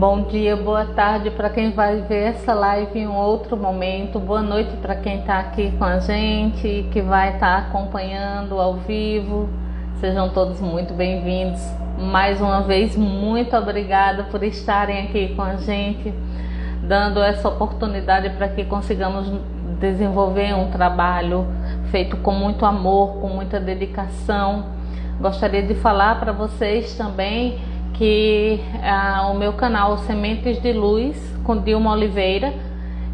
Bom dia, boa tarde para quem vai ver essa live em um outro momento. Boa noite para quem está aqui com a gente, que vai estar acompanhando ao vivo. Sejam todos muito bem-vindos. Mais uma vez, muito obrigada por estarem aqui com a gente, dando essa oportunidade para que consigamos desenvolver um trabalho feito com muito amor, com muita dedicação. Gostaria de falar para vocês também que o meu canal Sementes de Luz com Dilma Oliveira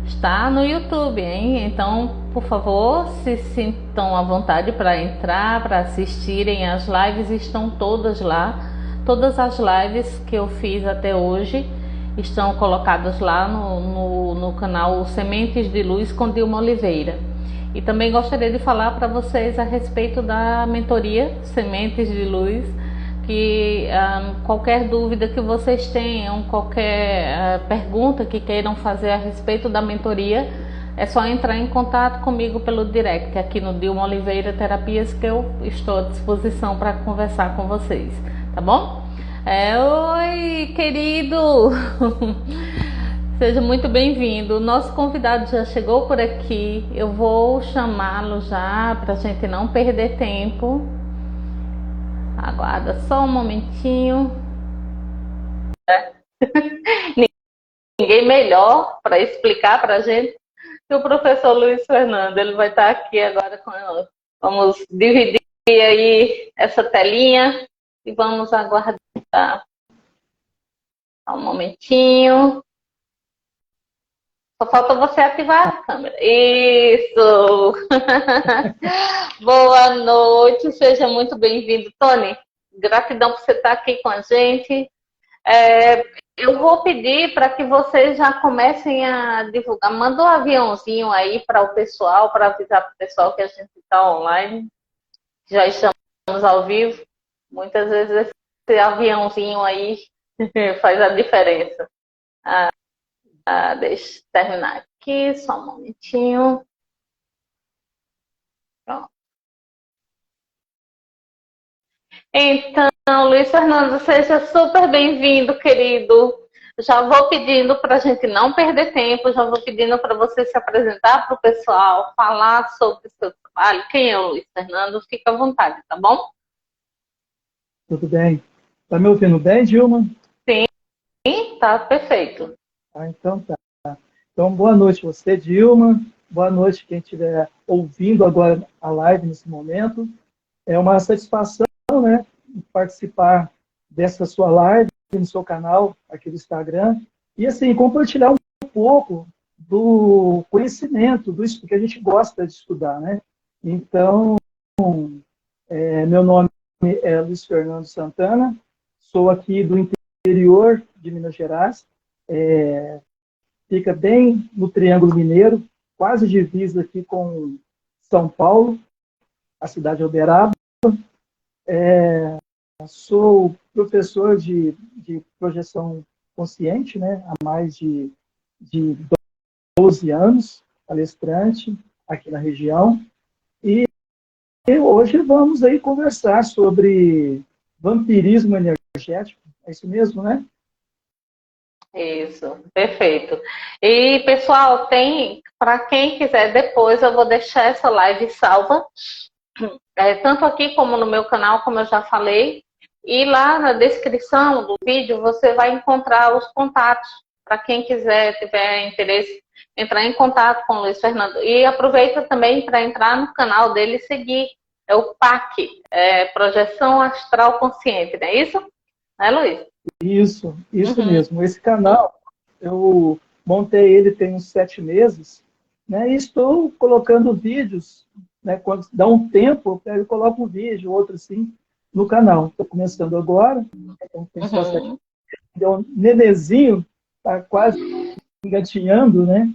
está no YouTube, hein? Então, por favor, se sintam à vontade para entrar, para assistirem. As lives estão todas lá. Todas as lives que eu fiz até hoje estão colocadas lá no canal Sementes de Luz com Dilma Oliveira. E também gostaria de falar para vocês a respeito da mentoria Sementes de Luz, que qualquer dúvida que vocês tenham, qualquer pergunta que queiram fazer a respeito da mentoria, é só entrar em contato comigo pelo direct aqui no Dilma Oliveira Terapias, que eu estou à disposição para conversar com vocês, tá bom? Oi, querido! Seja muito bem-vindo. O nosso convidado já chegou por aqui. Eu vou chamá-lo já para a gente não perder tempo. Aguarda só um momentinho. Ninguém melhor para explicar para a gente que o professor Luiz Fernando. Ele vai estar aqui agora com nós. Vamos dividir aí essa telinha e vamos aguardar um momentinho. Só falta você ativar a câmera. Isso! Boa noite, seja muito bem-vindo, Tony. Gratidão por você estar aqui com a gente. Eu vou pedir para que vocês já comecem a divulgar. Manda um aviãozinho aí para o pessoal, para avisar para o pessoal que a gente está online. Já estamos ao vivo. Muitas vezes esse aviãozinho aí faz a diferença. Deixa eu terminar aqui, só um momentinho. Pronto. Então, Luiz Fernando, seja super bem-vindo, querido. Já vou pedindo para a gente não perder tempo, já vou pedindo para você se apresentar para o pessoal, falar sobre o seu trabalho. Quem é o Luiz Fernando? Fica à vontade, tá bom? Tudo bem. Tá me ouvindo bem, Dilma? Sim, tá perfeito. Então tá. Então, boa noite você, Dilma. Boa noite quem estiver ouvindo agora a live nesse momento. É uma satisfação, né, participar dessa sua live no seu canal aqui do Instagram e, assim, compartilhar um pouco do conhecimento, do que a gente gosta de estudar, né? Então, meu nome é Luiz Fernando Santana, sou aqui do interior de Minas Gerais, fica bem no Triângulo Mineiro, quase divisa aqui com São Paulo, a cidade de Uberaba. Sou professor de projeção consciente, né, há mais de 12 anos, palestrante aqui na região. E hoje vamos aí conversar sobre vampirismo energético. É isso mesmo, né? Isso, perfeito. E, pessoal, para quem quiser, depois eu vou deixar essa live salva, tanto aqui como no meu canal, como eu já falei, e lá na descrição do vídeo você vai encontrar os contatos, para quem quiser, tiver interesse, entrar em contato com o Luiz Fernando. E aproveita também para entrar no canal dele e seguir, é o PAC, Projeção Astral Consciente, não é isso? Não é, Luiz? Isso mesmo. Esse canal, eu montei ele tem uns 7 meses, né, e estou colocando vídeos, né, quando dá um tempo, eu coloco um vídeo, outro assim, no canal. Estou começando agora, então tem só 7 meses. O nenezinho está quase engatinhando, né?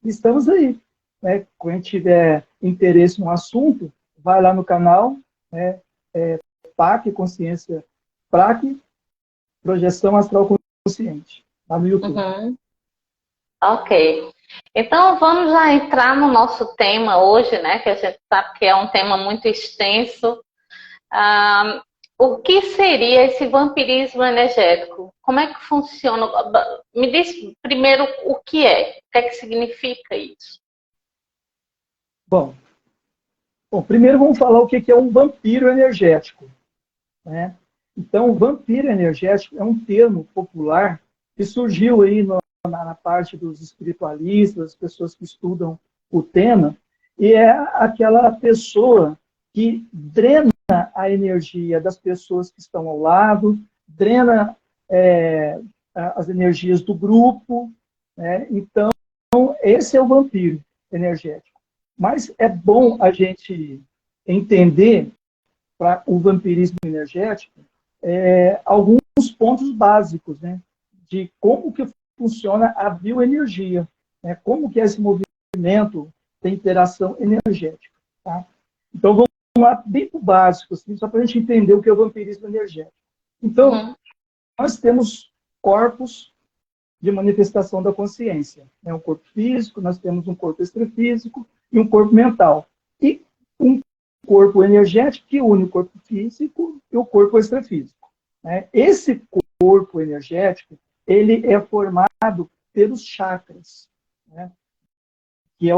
E estamos aí, né? Quem tiver interesse no assunto, vai lá no canal, né? PAC, Consciência PAC, Projeção Astral Consciente, lá no YouTube. Ok. Então vamos já entrar no nosso tema hoje, né? Que a gente sabe que é um tema muito extenso. O que seria esse vampirismo energético? Como é que funciona? Me diz primeiro o que é que significa isso? Bom, primeiro vamos falar o que é um vampiro energético, né? Então, o vampiro energético é um termo popular que surgiu aí na parte dos espiritualistas, das pessoas que estudam o tema, e é aquela pessoa que drena a energia das pessoas que estão ao lado, drena as energias do grupo, né? Então, esse é o vampiro energético. Mas é bom a gente entender, para o vampirismo energético, alguns pontos básicos, né, de como que funciona a bioenergia, né, como que é esse movimento de interação energética. Tá? Então, vamos lá bem para o básico, assim, só para a gente entender o que é o vampirismo energético. Então, nós temos corpos de manifestação da consciência. Né? Um corpo físico, nós temos um corpo extrafísico e um corpo mental. E um corpo energético que une o corpo físico e o corpo extrafísico. Né? Esse corpo energético, ele é formado pelos chakras, né? Que é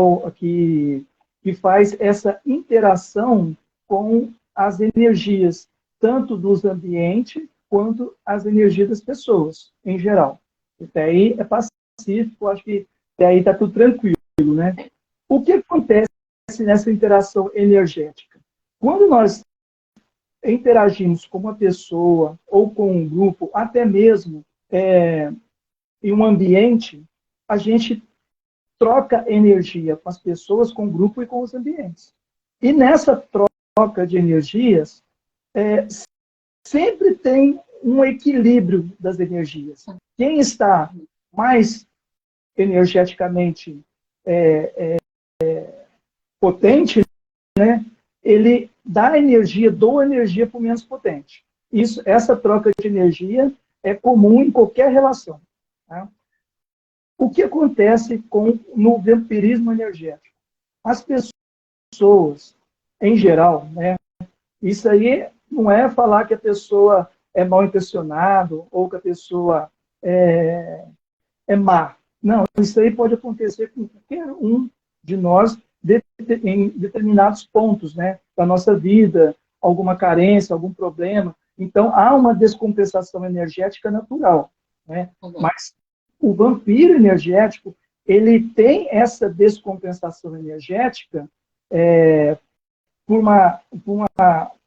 que faz essa interação com as energias, tanto dos ambientes quanto as energias das pessoas, em geral. Até aí é pacífico, acho que até aí está tudo tranquilo, né? O que acontece nessa interação energética? Quando nós interagimos com uma pessoa ou com um grupo, até mesmo em um ambiente, a gente troca energia com as pessoas, com o grupo e com os ambientes. E nessa troca de energias, sempre tem um equilíbrio das energias. Quem está mais energeticamente potente, né, ele dá energia, doa energia para o menos potente. Essa troca de energia é comum em qualquer relação. Tá? O que acontece no vampirismo energético? As pessoas, em geral, né, isso aí não é falar que a pessoa é mal intencionada ou que a pessoa é má. Não, isso aí pode acontecer com qualquer um de nós em determinados pontos, né, da nossa vida, alguma carência, algum problema. Então, há uma descompensação energética natural. Né? Mas o vampiro energético, ele tem essa descompensação energética por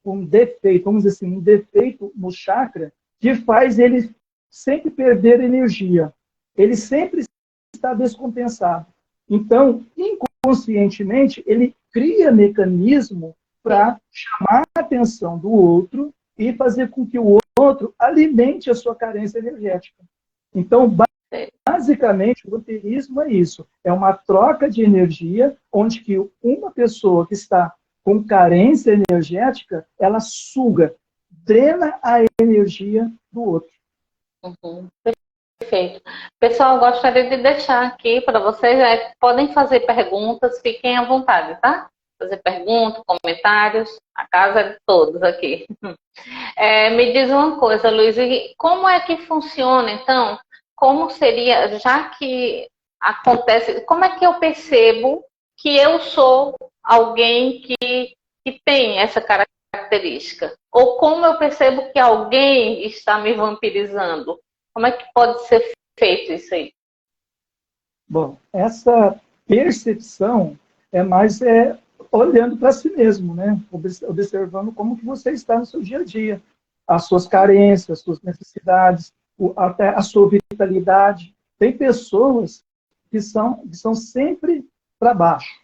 um defeito, vamos dizer assim, um defeito no chakra que faz ele sempre perder energia. Ele sempre está descompensado. Então, inconscientemente, ele cria mecanismo para chamar a atenção do outro e fazer com que o outro alimente a sua carência energética. Então, basicamente, o vampirismo é isso. É uma troca de energia onde que uma pessoa que está com carência energética, ela suga, drena a energia do outro. Perfeito. Pessoal, gostaria de deixar aqui para vocês, podem fazer perguntas, fiquem à vontade, tá? Fazer perguntas, comentários, a casa é de todos aqui. Me diz uma coisa, Luiz, como é que funciona, então? Como seria, já que acontece, como é que eu percebo que eu sou alguém que tem essa característica? Ou como eu percebo que alguém está me vampirizando? Como é que pode ser feito isso aí? Bom, essa percepção é mais olhando para si mesmo, né? Observando como que você está no seu dia a dia, as suas carências, as suas necessidades, até a sua vitalidade. Tem pessoas que são sempre para baixo,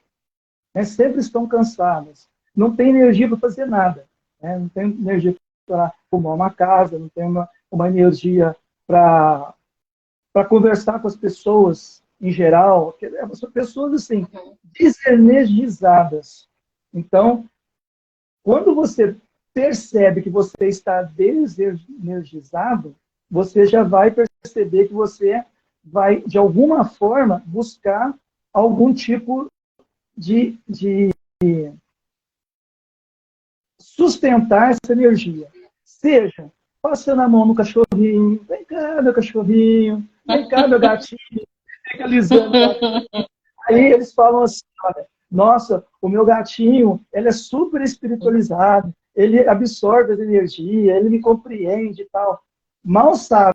né? Sempre estão cansadas, não tem energia para fazer nada, né? Não tem energia para arrumar uma casa, não tem uma energia para conversar com as pessoas em geral. São pessoas assim, desenergizadas. Então, quando você percebe que você está desenergizado, você já vai perceber que você vai, de alguma forma, buscar algum tipo de sustentar essa energia. seja passando a mão no cachorrinho, vem cá, meu cachorrinho, vem cá, meu gatinho, fica alisando o gatinho. Aí eles falam assim, olha, nossa, o meu gatinho, ele é super espiritualizado, ele absorve as energias, ele me compreende e tal. Mal sabe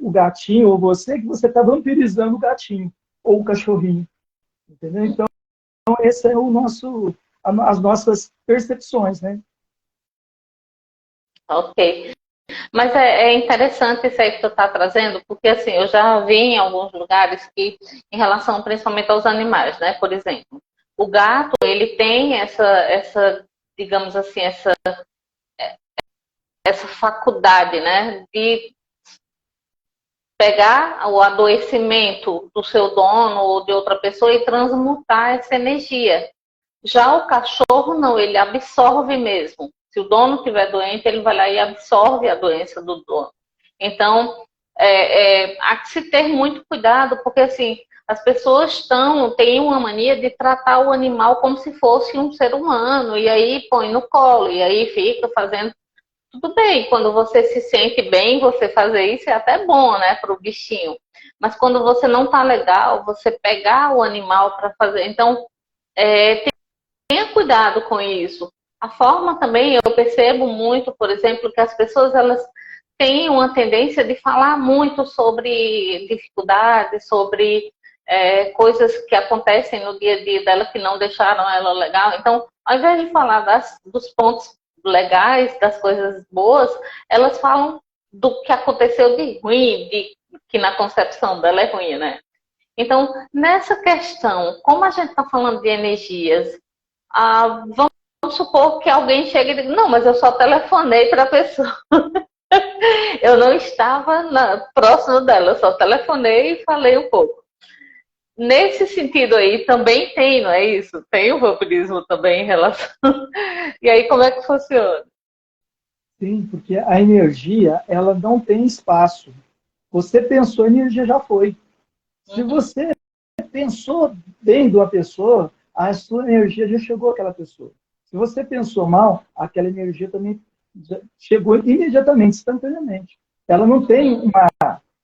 o gatinho ou você que você está vampirizando o gatinho ou o cachorrinho. Entendeu? Então, esse é o nosso, as nossas percepções, né? Ok. Mas é interessante isso aí que tu está trazendo, porque assim, eu já vi em alguns lugares que, em relação principalmente aos animais, né? Por exemplo, o gato, ele tem digamos assim, essa faculdade, né? De pegar o adoecimento do seu dono ou de outra pessoa e transmutar essa energia. Já o cachorro, não, ele absorve mesmo. Se o dono estiver doente, ele vai lá e absorve a doença do dono. Então, há que se ter muito cuidado, porque assim, as pessoas têm uma mania de tratar o animal como se fosse um ser humano, e aí põe no colo, e aí fica fazendo. Tudo bem, quando você se sente bem, você fazer isso é até bom, né, para o bichinho. Mas quando você não tá legal, você pegar o animal para fazer. Então, tenha cuidado com isso. A forma também, eu percebo muito, por exemplo, que as pessoas elas têm uma tendência de falar muito sobre dificuldades, sobre coisas que acontecem no dia a dia dela que não deixaram ela legal. Então, ao invés de falar dos pontos legais, das coisas boas, elas falam do que aconteceu de ruim, que na concepção dela é ruim, né? Então, nessa questão, como a gente está falando de energias, vamos supor que alguém chegue e diga, não, mas eu só telefonei para a pessoa. Eu não estava próximo dela, eu só telefonei e falei um pouco. Nesse sentido aí, também tem, não é isso? Tem o vampirismo também em relação... E aí, como é que funciona? Sim, porque a energia, ela não tem espaço. Você pensou, a energia já foi. Se você pensou bem de uma pessoa, a sua energia já chegou àquela pessoa. Se você pensou mal, aquela energia também chegou imediatamente, instantaneamente. Ela não tem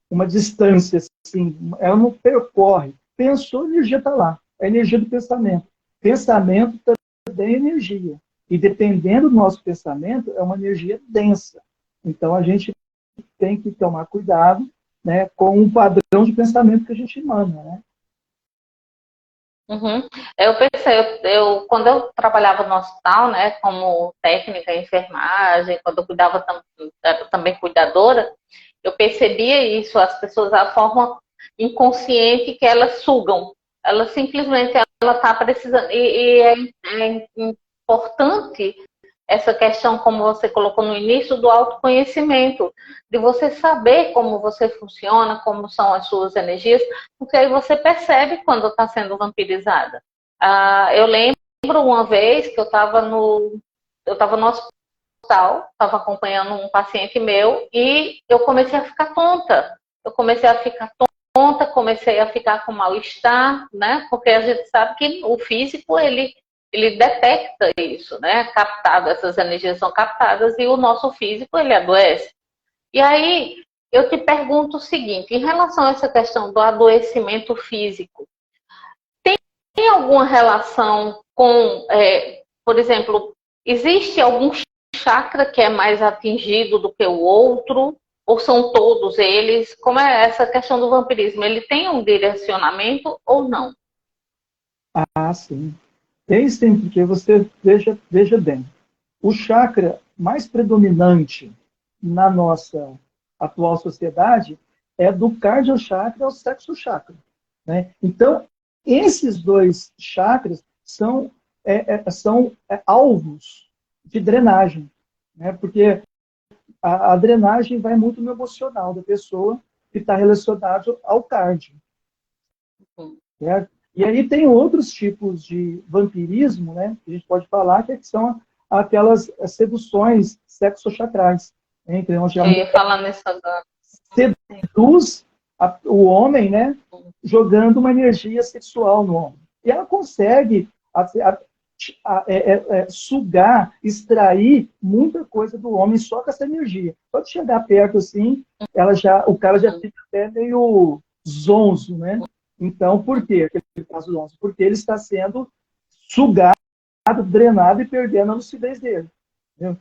uma distância assim, ela não percorre. Pensou, a energia está lá. É a energia do pensamento. Pensamento também é energia. E dependendo do nosso pensamento, é uma energia densa. Então, a gente tem que tomar cuidado, né, com o padrão de pensamento que a gente emana, né? Uhum. Eu pensei, quando eu trabalhava no hospital, né, como técnica em enfermagem, quando eu cuidava era também cuidadora, eu percebia isso, as pessoas, a forma inconsciente que elas sugam. Ela simplesmente ela está precisando. E é importante essa questão, como você colocou no início, do autoconhecimento, de você saber como você funciona, como são as suas energias, porque aí você percebe quando está sendo vampirizada. Eu lembro uma vez que eu estava no hospital, estava acompanhando um paciente meu e eu comecei a ficar tonta. Eu comecei a ficar tonta, comecei a ficar com mal-estar, né? Porque a gente sabe que o físico, ele detecta isso, né? Captado, essas energias são captadas e o nosso físico, ele adoece. E aí, eu te pergunto o seguinte, em relação a essa questão do adoecimento físico, tem alguma relação com, por exemplo, existe algum chakra que é mais atingido do que o outro? Ou são todos eles? Como é essa questão do vampirismo? Ele tem um direcionamento ou não? Sim. Tem sim, porque você veja bem. O chakra mais predominante na nossa atual sociedade é do cardiochakra ao sexo chakra, né? Então, esses dois chakras são alvos de drenagem, né? Porque a drenagem vai muito no emocional da pessoa que está relacionado ao cardio. Certo? E aí tem outros tipos de vampirismo, né? Que a gente pode falar que são aquelas seduções sexochacrais, né? Onde a mulher Falar nisso agora. seduz o homem, né? Jogando uma energia sexual no homem. E ela consegue sugar, extrair muita coisa do homem só com essa energia. Só de chegar perto assim, o cara já fica até meio zonzo, né? Então, por quê? Aquele caso zonzo? Porque ele está sendo sugado, drenado e perdendo a lucidez dele. Entendeu?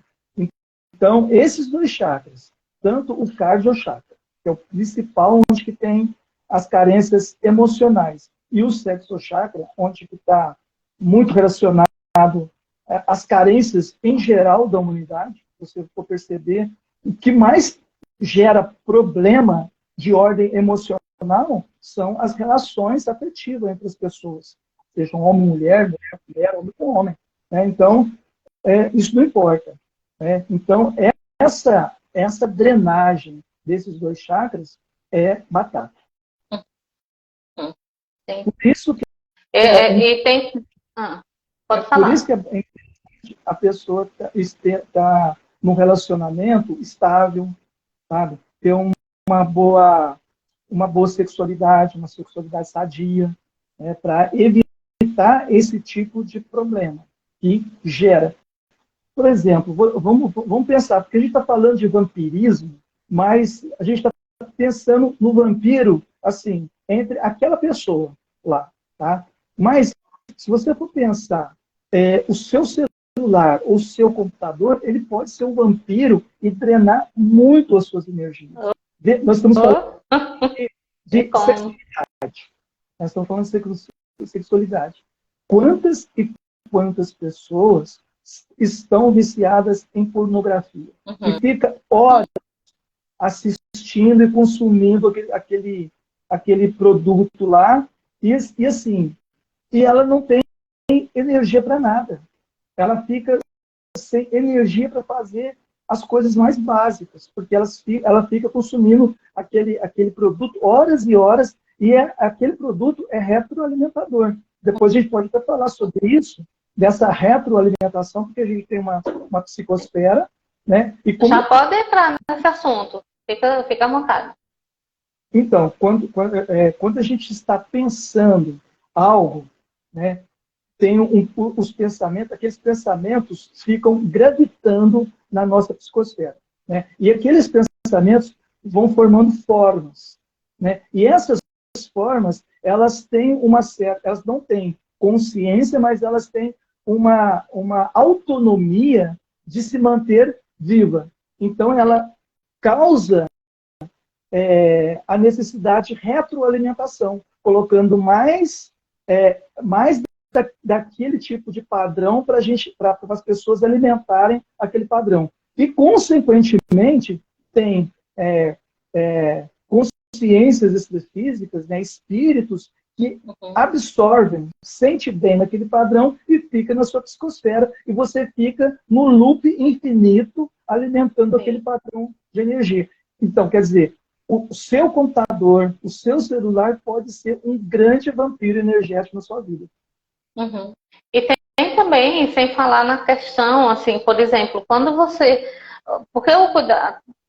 Então, esses dois chakras, tanto o cardiochakra, que é o principal onde que tem as carências emocionais, e o sexochakra, onde está muito relacionado às carências em geral da humanidade, se você for perceber, o que mais gera problema de ordem emocional são as relações afetivas entre as pessoas, seja homem, mulher, mulher, homem com homem. Né? Então, isso não importa. Né? Então, essa drenagem desses dois chakras é batata. Sim. Por isso que e tem... pode falar. Por isso que a pessoa está num relacionamento estável, sabe? Ter uma boa sexualidade, uma sexualidade sadia, né? Para evitar esse tipo de problema que gera. Por exemplo, vamos pensar, porque a gente está falando de vampirismo, mas a gente está pensando no vampiro, assim, entre aquela pessoa lá, tá? Mas, se você for pensar, o seu celular ou o seu computador, ele pode ser um vampiro e drenar muito as suas energias. Nós estamos falando de sexualidade. Nós estamos falando de sexualidade. Quantas e quantas pessoas estão viciadas em pornografia? E fica horas assistindo e consumindo aquele produto lá, e assim, e ela não tem energia para nada. Ela fica sem energia para fazer as coisas mais básicas, porque ela fica consumindo aquele produto horas e horas, e aquele produto é retroalimentador. Depois a gente pode até falar sobre isso, dessa retroalimentação, porque a gente tem uma psicosfera, né? E Já pode entrar nesse assunto, fica à vontade. Então, quando a gente está pensando algo, né, tem os pensamentos, aqueles pensamentos ficam gravitando na nossa psicosfera. Né? E aqueles pensamentos vão formando formas. Né? E essas formas, elas não têm consciência, mas elas têm uma autonomia de se manter viva. Então, ela causa a necessidade de retroalimentação, colocando mais daquele tipo de padrão para as pessoas alimentarem aquele padrão. E, consequentemente, tem consciências extrafísicas, né, espíritos que absorvem, sente bem naquele padrão e fica na sua psicosfera, e você fica no loop infinito alimentando aquele padrão de energia. Então, quer dizer, o seu computador, o seu celular pode ser um grande vampiro energético na sua vida. E tem também, sem falar na questão, assim, por exemplo, quando você... Porque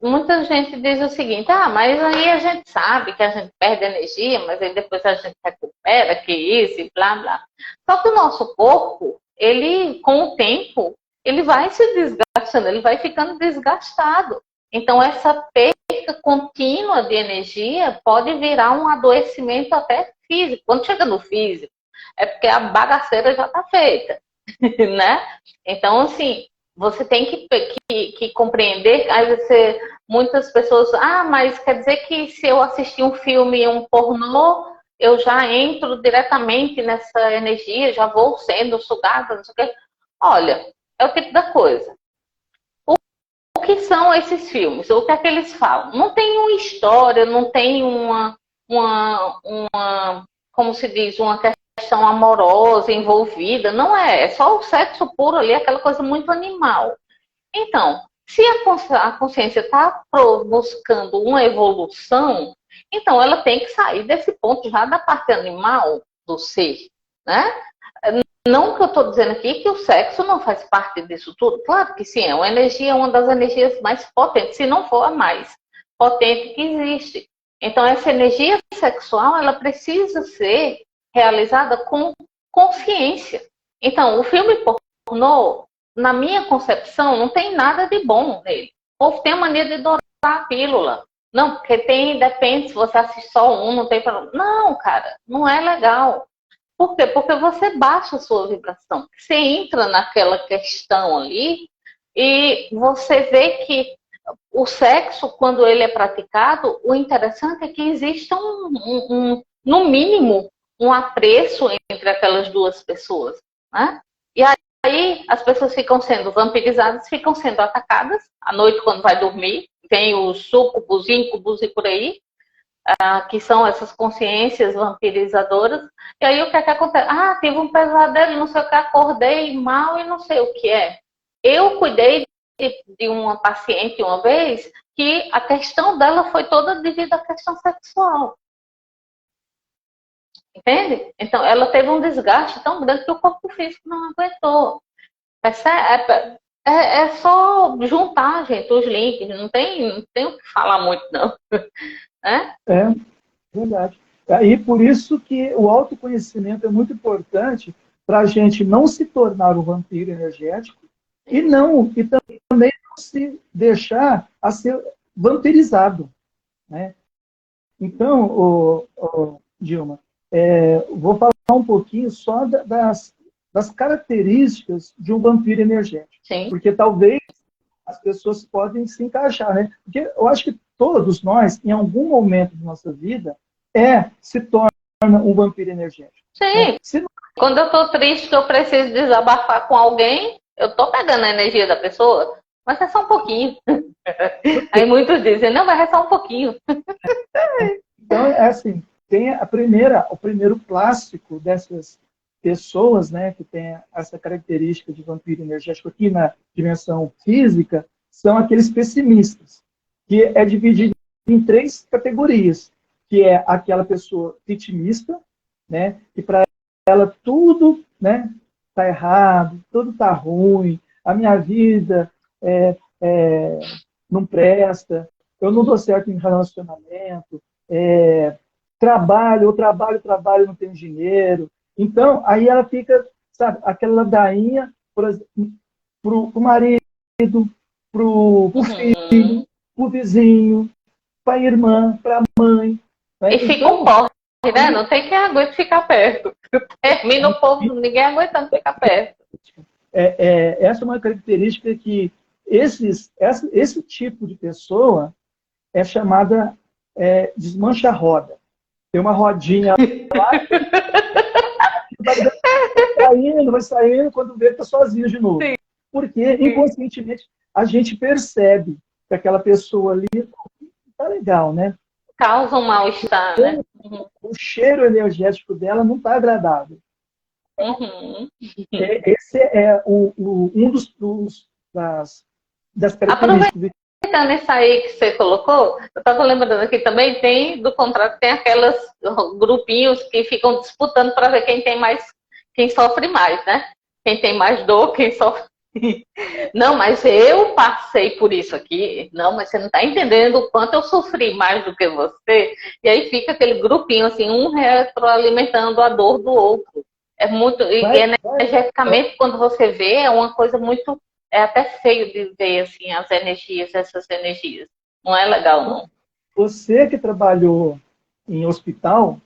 muita gente diz o seguinte, mas aí a gente sabe que a gente perde energia, mas aí depois a gente recupera, que isso e blá, blá. Só que o nosso corpo, ele, com o tempo, ele vai se desgastando, ele vai ficando desgastado. Então, essa perda contínua de energia pode virar um adoecimento até físico. Quando chega no físico, é porque a bagaceira já está feita, né? Então, assim, você tem que compreender. Aí muitas pessoas, mas quer dizer que se eu assistir um filme, um pornô, eu já entro diretamente nessa energia, já vou sendo sugada, não sei o quê. Olha, é o tipo da coisa. O que são esses filmes? O que é que eles falam? Não tem uma história, não tem uma como se diz, uma questão amorosa envolvida. Não é só o sexo puro ali, aquela coisa muito animal. Então, se a consciência está buscando uma evolução, então ela tem que sair desse ponto já da parte animal do ser, né? Não que eu estou dizendo aqui que o sexo não faz parte disso tudo. Claro que sim, é uma energia, uma das energias mais potentes, se não for a mais potente que existe. Então, essa energia sexual, ela precisa ser realizada com consciência. Então, o filme pornô, na minha concepção, não tem nada de bom nele. O povo tem a mania de dourar a pílula. Não, porque depende, se você assiste só um, não tem problema. Não, cara, não é legal. Por quê? Porque você baixa a sua vibração. Você entra naquela questão ali e você vê que o sexo, quando ele é praticado, o interessante é que exista no mínimo, um apreço entre aquelas duas pessoas, né? E aí as pessoas ficam sendo vampirizadas, ficam sendo atacadas à noite quando vai dormir, tem os súcubos, íncubos e por aí, que são essas consciências vampirizadoras. E aí o que é que acontece? Ah, tive um pesadelo, não sei o que, acordei mal e não sei o que é. Eu cuidei de uma paciente uma vez que a questão dela foi toda devido à questão sexual. Entende? Então, ela teve um desgaste tão grande que o corpo físico não aguentou. É só juntar, gente, os links. Não tem o que falar muito, não. É, verdade. Aí, por isso que o autoconhecimento é muito importante para a gente não se tornar um vampiro energético e também não se deixar a ser vampirizado, né? Então, Dilma, vou falar um pouquinho só das características de um vampiro energético. Sim. Porque talvez as pessoas podem se encaixar, né? Porque eu acho que todos nós, em algum momento de nossa vida, se torna um vampiro energético. Sim. Né? Quando eu tô triste, que eu preciso desabafar com alguém, eu tô pegando a energia da pessoa, mas é só um pouquinho. Aí muitos dizem, não, mas é só um pouquinho. Então, assim, tem o primeiro clássico dessas pessoas, né, que tem essa característica de vampiro energético aqui na dimensão física, são aqueles pessimistas, que é dividido em 3 categorias, que é aquela pessoa vitimista, né, que para ela tudo, né, tá errado, tudo tá ruim, a minha vida não presta, eu não dou certo em relacionamento, trabalho, não tenho dinheiro. Então, aí ela fica, sabe, aquela ladainha para o marido, para o filho, para o vizinho, para a irmã, para a mãe. Né? E fica um porre, né? Não tem quem aguente ficar perto. Termina o povo, ninguém aguentando ficar perto. Essa é uma característica que esse tipo de pessoa é chamada desmancha-roda. Tem uma rodinha lá, vai saindo, quando vê, está sozinho de novo. Sim. Porque, inconscientemente, a gente percebe que aquela pessoa ali está legal, né? Causa um mal-estar, né? O cheiro energético dela não está agradável. Uhum. Esse é um das características. Aproveitando isso aí que você colocou, eu estava lembrando aqui também, do contrário, tem aqueles grupinhos que ficam disputando para ver quem sofre mais, né? Quem tem mais dor, quem sofre. Não, mas eu passei por isso aqui. Não, mas você não está entendendo o quanto eu sofri mais do que você. E aí fica aquele grupinho assim, um retroalimentando a dor do outro. É muito, energeticamente, quando você vê, é uma coisa muito, é até feio de ver assim, essas energias. Não é legal, não. Você que trabalhou em hospital,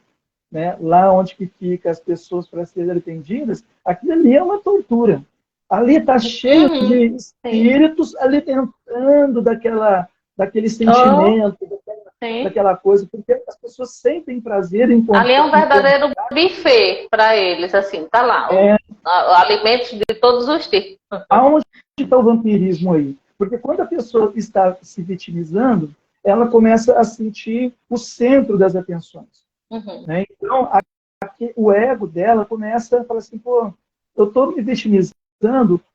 né, lá onde que fica as pessoas para serem atendidas, aquilo ali é uma tortura. Ali está cheio de espíritos ali tentando daquele sentimento, daquela coisa, porque as pessoas sentem prazer em ali é um verdadeiro buffet para eles, assim, tá lá, alimentos de todos os tipos. Aonde está o vampirismo aí? Porque quando a pessoa está se vitimizando, ela começa a sentir o centro das atenções. Né? Então, o ego dela começa a falar assim, pô, eu estou me vitimizando,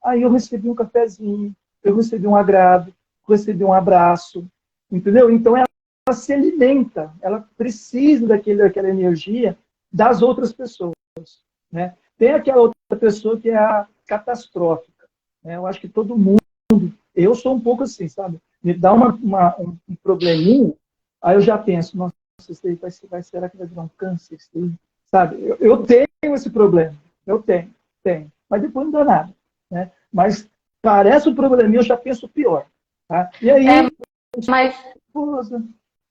aí eu recebi um cafezinho, eu recebi um agrado, recebi um abraço, entendeu? Então, ela se alimenta, ela precisa daquela energia das outras pessoas. Né? Tem aquela outra pessoa que é a catastrófica. Né? Eu acho que todo mundo, eu sou um pouco assim, sabe? Me dá um probleminha, aí eu já penso, nossa, isso aí será que vai virar um câncer? Isso aí? Sabe? Eu tenho esse problema, eu tenho. mas depois não dá nada, né? Mas parece um probleminha, eu já penso pior, tá? E aí, Mas esposa,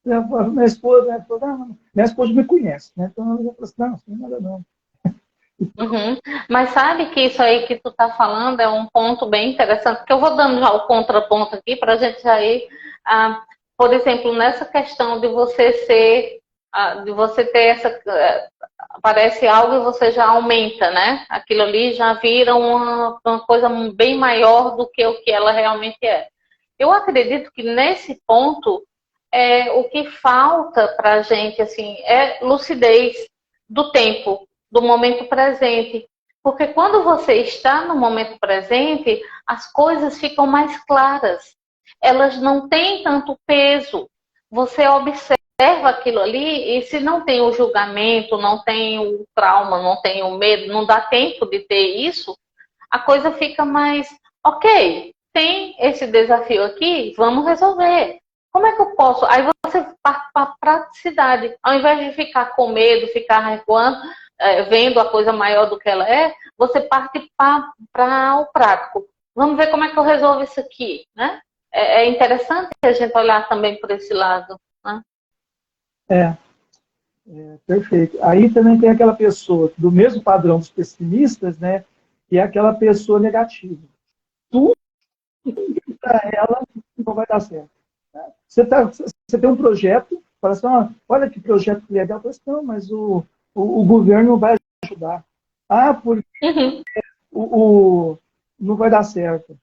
minha esposa me conhece, né? Então ela já falou assim, não, não é nada não. uhum. Mas sabe que isso aí que tu tá falando é um ponto bem interessante, porque eu vou dando já o contraponto aqui para a gente já ir, por exemplo, nessa questão de você ser, de você ter essa, aparece algo e você já aumenta, né? Aquilo ali já vira uma coisa bem maior do que o que ela realmente é. Eu acredito que nesse ponto, o que falta para a gente assim, é lucidez do tempo, do momento presente. Porque quando você está no momento presente, as coisas ficam mais claras. Elas não têm tanto peso. Você observa aquilo ali e se não tem o julgamento, não tem o trauma, não tem o medo, não dá tempo de ter isso, a coisa fica mais, ok, tem esse desafio aqui, vamos resolver. Como é que eu posso? Aí você parte para a praticidade. Ao invés de ficar com medo, ficar recuando, vendo a coisa maior do que ela é, você parte para o prático. Vamos ver como é que eu resolvo isso aqui, né? É interessante a gente olhar também por esse lado, né? É, perfeito. Aí também tem aquela pessoa, do mesmo padrão dos pessimistas, né? Que é aquela pessoa negativa. Tudo para ela não vai dar certo. Você tem um projeto, fala assim, olha que projeto legal. Eu falo assim, não, mas o governo não vai ajudar. Porque Uhum. não vai dar certo.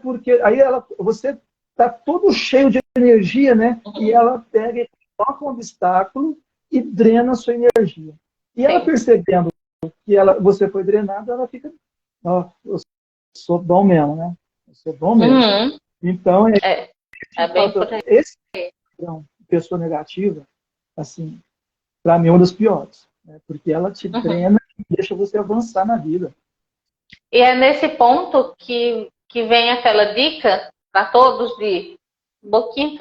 Porque aí você está todo cheio de energia, né? E Uhum. ela pega e coloca um obstáculo e drena a sua energia. E ela Sim. percebendo que você foi drenado, ela fica, eu sou bom mesmo, né? Eu sou bom mesmo. Uhum. Então, É bem por aí. esse padrão de pessoa negativa, assim, para mim é uma das piores, né? Porque ela te Uhum. drena e deixa você avançar na vida. E é nesse ponto que vem aquela dica para todos de boquinha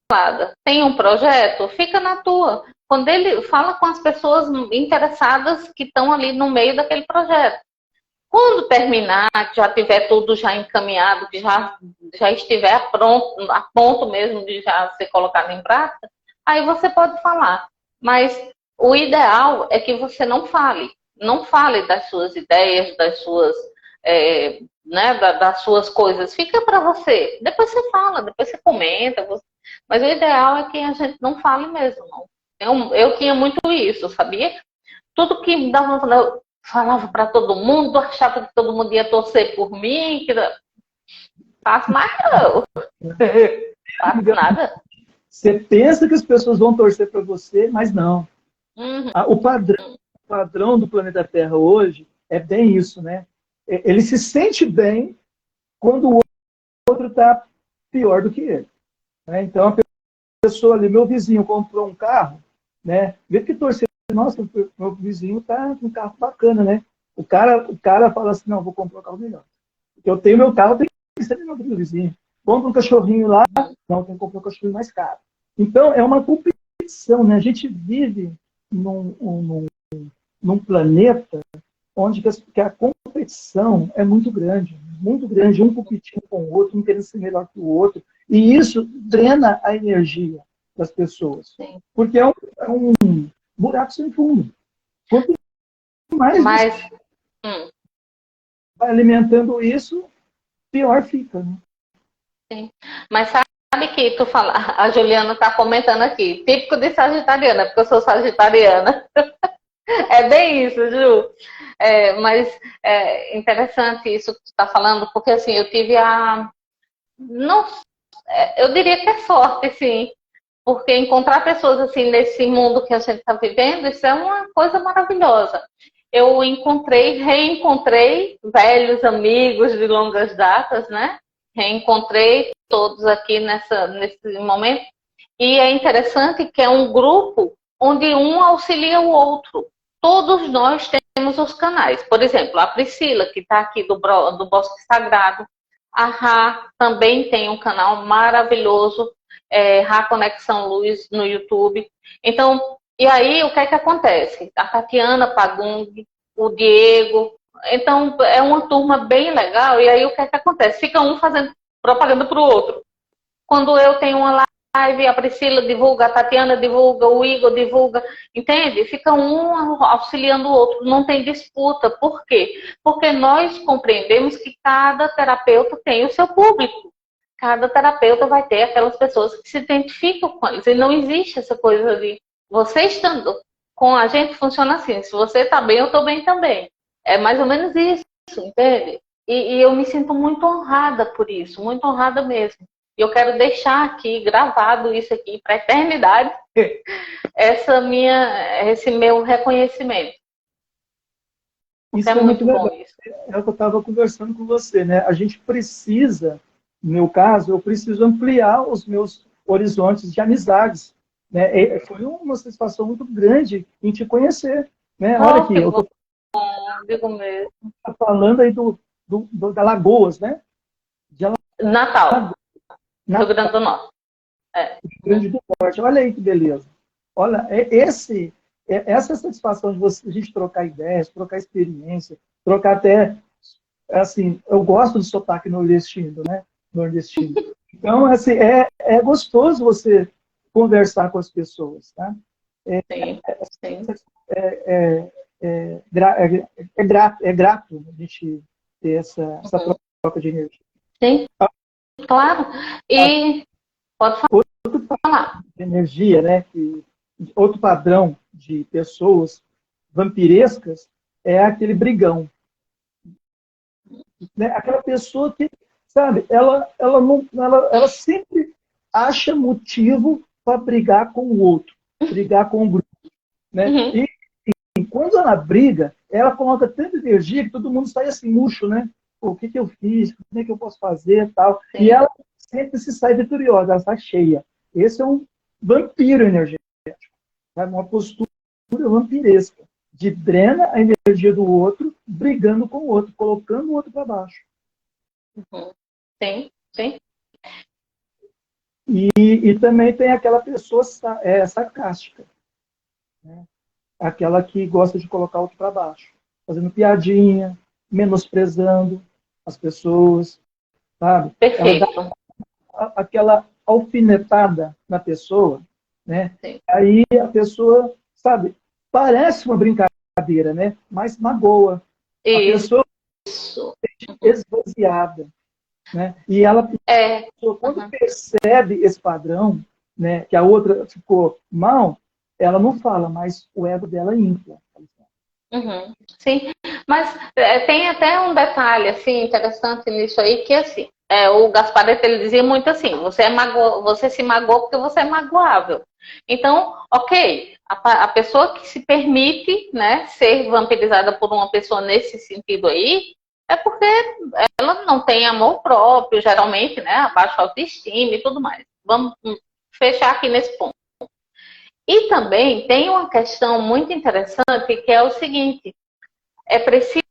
calada. Tem um projeto? Fica na tua. Quando ele fala com as pessoas interessadas que estão ali no meio daquele projeto. Quando terminar, que já tiver tudo já encaminhado, que já estiver pronto, a ponto mesmo de já ser colocado em prática, aí você pode falar. Mas o ideal é que você não fale. Não fale das suas ideias, das suas, né, das suas coisas. Fica para você. Depois você fala, depois você comenta. Mas o ideal é que a gente não fale mesmo. Não. Eu tinha muito isso, sabia? Tudo que me dava, eu falava para todo mundo, achava que todo mundo ia torcer por mim, que não faço mais não, faço nada. Você pensa que as pessoas vão torcer para você, mas não. Uhum. O padrão do planeta Terra hoje é bem isso, né? Ele se sente bem quando o outro está pior do que ele, né? Então, a pessoa ali, meu vizinho comprou um carro, né? Vê que torcer, nossa, meu vizinho tá com um carro bacana, né? O cara fala assim, não, vou comprar um carro melhor. Porque eu tenho meu carro, tem que ser melhor do que o vizinho. Compra um cachorrinho lá, não, tem que comprar um cachorrinho mais caro. Então, é uma competição, né? A gente vive num planeta onde que a competição é muito grande, um competindo com o outro, um querendo ser melhor que o outro, e isso drena a energia das pessoas, Sim. porque é um buraco sem fundo. Quanto mais você Mas, vai alimentando isso, pior fica, né? sim. Mas sabe que tu fala, a Juliana está comentando aqui, típico de sagitariana, porque eu sou sagitariana. É bem isso, Ju. Mas é interessante isso que tu está falando, porque assim, eu tive não, eu diria que é sorte, sim. Porque encontrar pessoas assim nesse mundo que a gente está vivendo, isso é uma coisa maravilhosa. Eu reencontrei velhos amigos de longas datas, né? Reencontrei todos aqui nesse momento. E é interessante que é um grupo onde um auxilia o outro. Todos nós temos os canais. Por exemplo, a Priscila, que está aqui do Bosque Sagrado. A Rá também tem um canal maravilhoso, Rá Conexão Luz, no YouTube. Então, e aí o que é que acontece? A Tatiana Pagung, o Diego, Então, é uma turma bem legal, e aí o que é que acontece? Fica um fazendo propaganda para o outro. Quando eu tenho uma live, a Priscila divulga, a Tatiana divulga, o Igor divulga, entende? Fica um auxiliando o outro, não tem disputa. Por quê? Porque nós compreendemos que cada terapeuta tem o seu público. Cada terapeuta vai ter aquelas pessoas que se identificam com eles. E não existe essa coisa de você estando com a gente, funciona assim. Se você está bem, eu estou bem também. É mais ou menos isso, entende? E eu me sinto muito honrada por isso, muito honrada mesmo. E eu quero deixar aqui, gravado isso aqui para a eternidade, esse meu reconhecimento. Isso é muito legal. Isso. É o que eu estava conversando com você, né? A gente precisa, no meu caso, eu preciso ampliar os meus horizontes de amizades. Né? Foi uma satisfação muito grande em te conhecer. Né? Olha aqui, eu estou falando aí da Lagoas, né? De Natal. Rio Grande do Norte. Rio Grande do Norte. Olha aí que beleza. Olha, essa satisfação de a gente trocar ideias, trocar experiência, trocar até, assim, eu gosto do sotaque nordestino, né? Nordestino. Então, assim, é gostoso você conversar com as pessoas, tá? É grato a gente ter essa troca de energia. Sim, claro. E pode falar. Outro padrão de energia, né? Outro padrão de pessoas vampirescas é aquele brigão. Né? Aquela pessoa que, sabe, ela sempre acha motivo para brigar com o outro, brigar com o grupo. Né? Uhum. E quando ela briga, ela coloca tanta energia que todo mundo sai assim, murcho, né? Pô, o que eu fiz? Como é que eu posso fazer? Tal. E ela sempre se sai vitoriosa, ela sai cheia. Esse é um vampiro energético. Sabe? Uma postura vampiresca. De drena a energia do outro, brigando com o outro, colocando o outro para baixo. Uhum. Sim, sim. E também tem aquela pessoa sarcástica. Né? Aquela que gosta de colocar o outro para baixo. Fazendo piadinha, menosprezando as pessoas. Sabe? Perfeito. Ela dá aquela alfinetada na pessoa. Né? Sim. Aí a pessoa, sabe, parece uma brincadeira, né? Mas magoa. Isso. A pessoa é esvaziada. Né? E ela, quando percebe esse padrão, né, que a outra ficou mal, ela não fala, mas o ego dela infla. Uhum. Sim, mas tem até um detalhe assim, interessante nisso aí, que assim, o Gaspareto ele dizia muito assim, você se magoou porque você é magoável. Então, ok, a pessoa que se permite, né, ser vampirizada por uma pessoa nesse sentido aí, é porque ela não tem amor próprio, geralmente, né, a baixa autoestima e tudo mais. Vamos fechar aqui nesse ponto. E também tem uma questão muito interessante, que é o seguinte, é preciso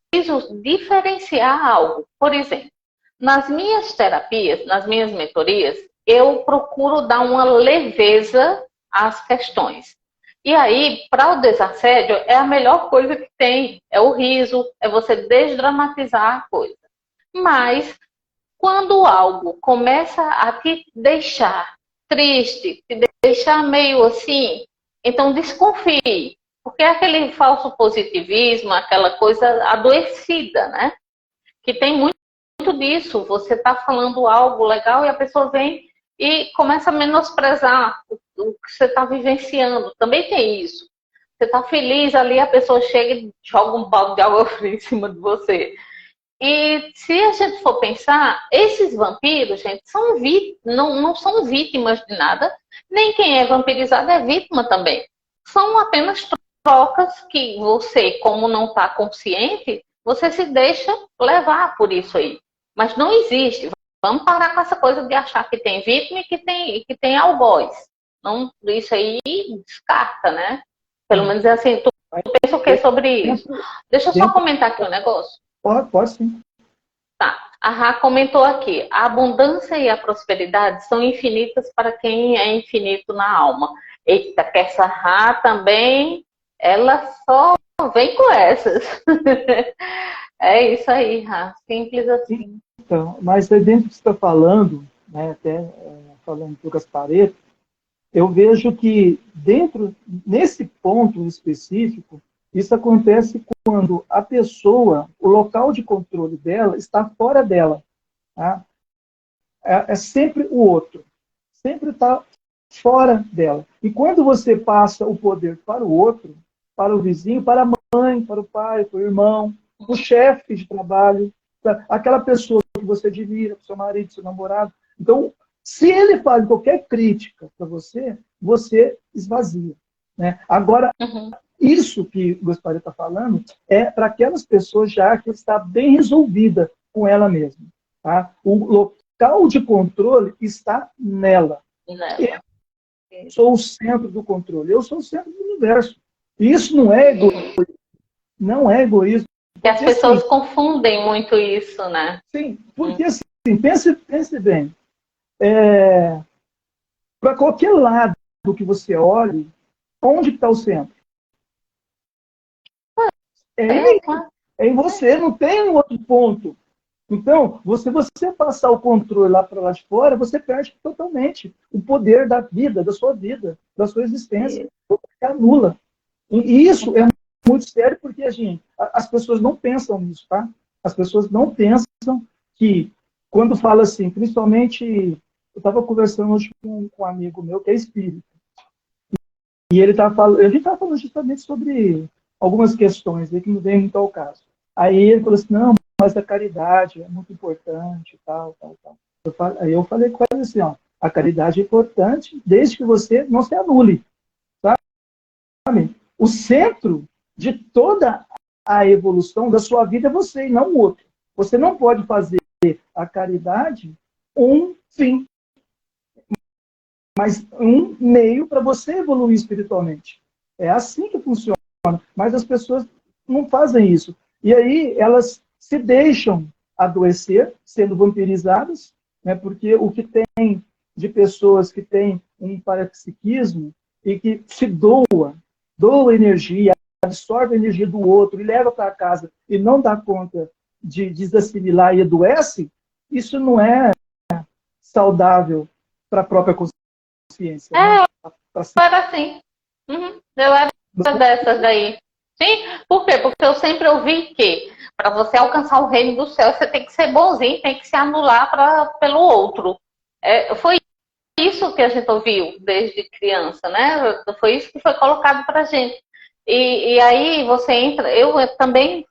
diferenciar algo. Por exemplo, nas minhas terapias, nas minhas mentorias, eu procuro dar uma leveza às questões. E aí, para o desassédio, é a melhor coisa que tem. É o riso, é você desdramatizar a coisa. Mas, quando algo começa a te deixar triste, te deixar meio assim, então desconfie. Porque é aquele falso positivismo, aquela coisa adoecida, né? Que tem muito disso. Você está falando algo legal e a pessoa vem e começa a menosprezar o que você está vivenciando. Também tem isso. Você está feliz ali, a pessoa chega e joga um balde de água fria em cima de você. E se a gente for pensar, esses vampiros, gente, não são vítimas de nada, nem quem é vampirizado é vítima também. São apenas trocas que você, como não está consciente, você se deixa levar por isso aí. Mas não existe. Vamos parar com essa coisa de achar que tem vítima e que tem algoz. Não, isso aí descarta, né? Pelo menos é assim. Tu pensa o que sobre isso? Deixa eu só comentar aqui um negócio. Pode sim. Tá. A Rá comentou aqui. A abundância e a prosperidade são infinitas para quem é infinito na alma. Eita, que essa Rá também, ela só vem com essas. É isso aí, Rá. Simples assim. Então, mas aí dentro do que você está falando, né, até falando do Gasparetto, eu vejo que nesse ponto específico, isso acontece quando a pessoa, o local de controle dela está fora dela. Tá? É sempre o outro. Sempre está fora dela. E quando você passa o poder para o outro, para o vizinho, para a mãe, para o pai, para o irmão, o chefe de trabalho, aquela pessoa que você admira, seu marido, seu namorado. Então, se ele faz qualquer crítica para você, você esvazia. Né? Agora, isso que o Gasparetto está falando é para aquelas pessoas já que está bem resolvida com ela mesma. Tá? O local de controle está nela. Eu sou o centro do controle. Eu sou o centro do universo. Isso não é egoísmo. Não é egoísmo. E as pessoas confundem muito isso, né? Sim, porque assim, pense bem. Para qualquer lado que você olhe, onde está o centro? É em você, não tem um outro ponto. Então, se você passar o controle lá para lá de fora, você perde totalmente o poder da vida, da sua existência. Você anula. E isso é muito sério porque, gente, as pessoas não pensam nisso, tá? As pessoas não pensam que, quando fala assim, principalmente, eu estava conversando hoje com um amigo meu que é espírita, e ele a gente estava falando justamente sobre algumas questões aí que não vem muito ao caso. Aí ele falou assim, não, mas a caridade é muito importante, tal, tal, tal. Aí eu falei com ele assim, ó, a caridade é importante desde que você não se anule, sabe? O centro de toda a evolução da sua vida é você e não o outro. Você não pode fazer a caridade um fim, mas um meio para você evoluir espiritualmente. É assim que funciona. Mas as pessoas não fazem isso. E aí elas se deixam adoecer, sendo vampirizadas, né? Porque o que tem de pessoas que têm um parapsiquismo e que se doa energia, absorve a energia do outro e leva para casa e não dá conta de desassimilar e adoece, isso não é saudável para a própria consciência. Né? Eu era assim. Eu era dessas daí. Sim, por quê? Porque eu sempre ouvi que para você alcançar o reino do céu, você tem que ser bonzinho, tem que se anular pelo outro. Foi isso que a gente ouviu desde criança, né? Foi isso que foi colocado para a gente. E aí você entra. Eu também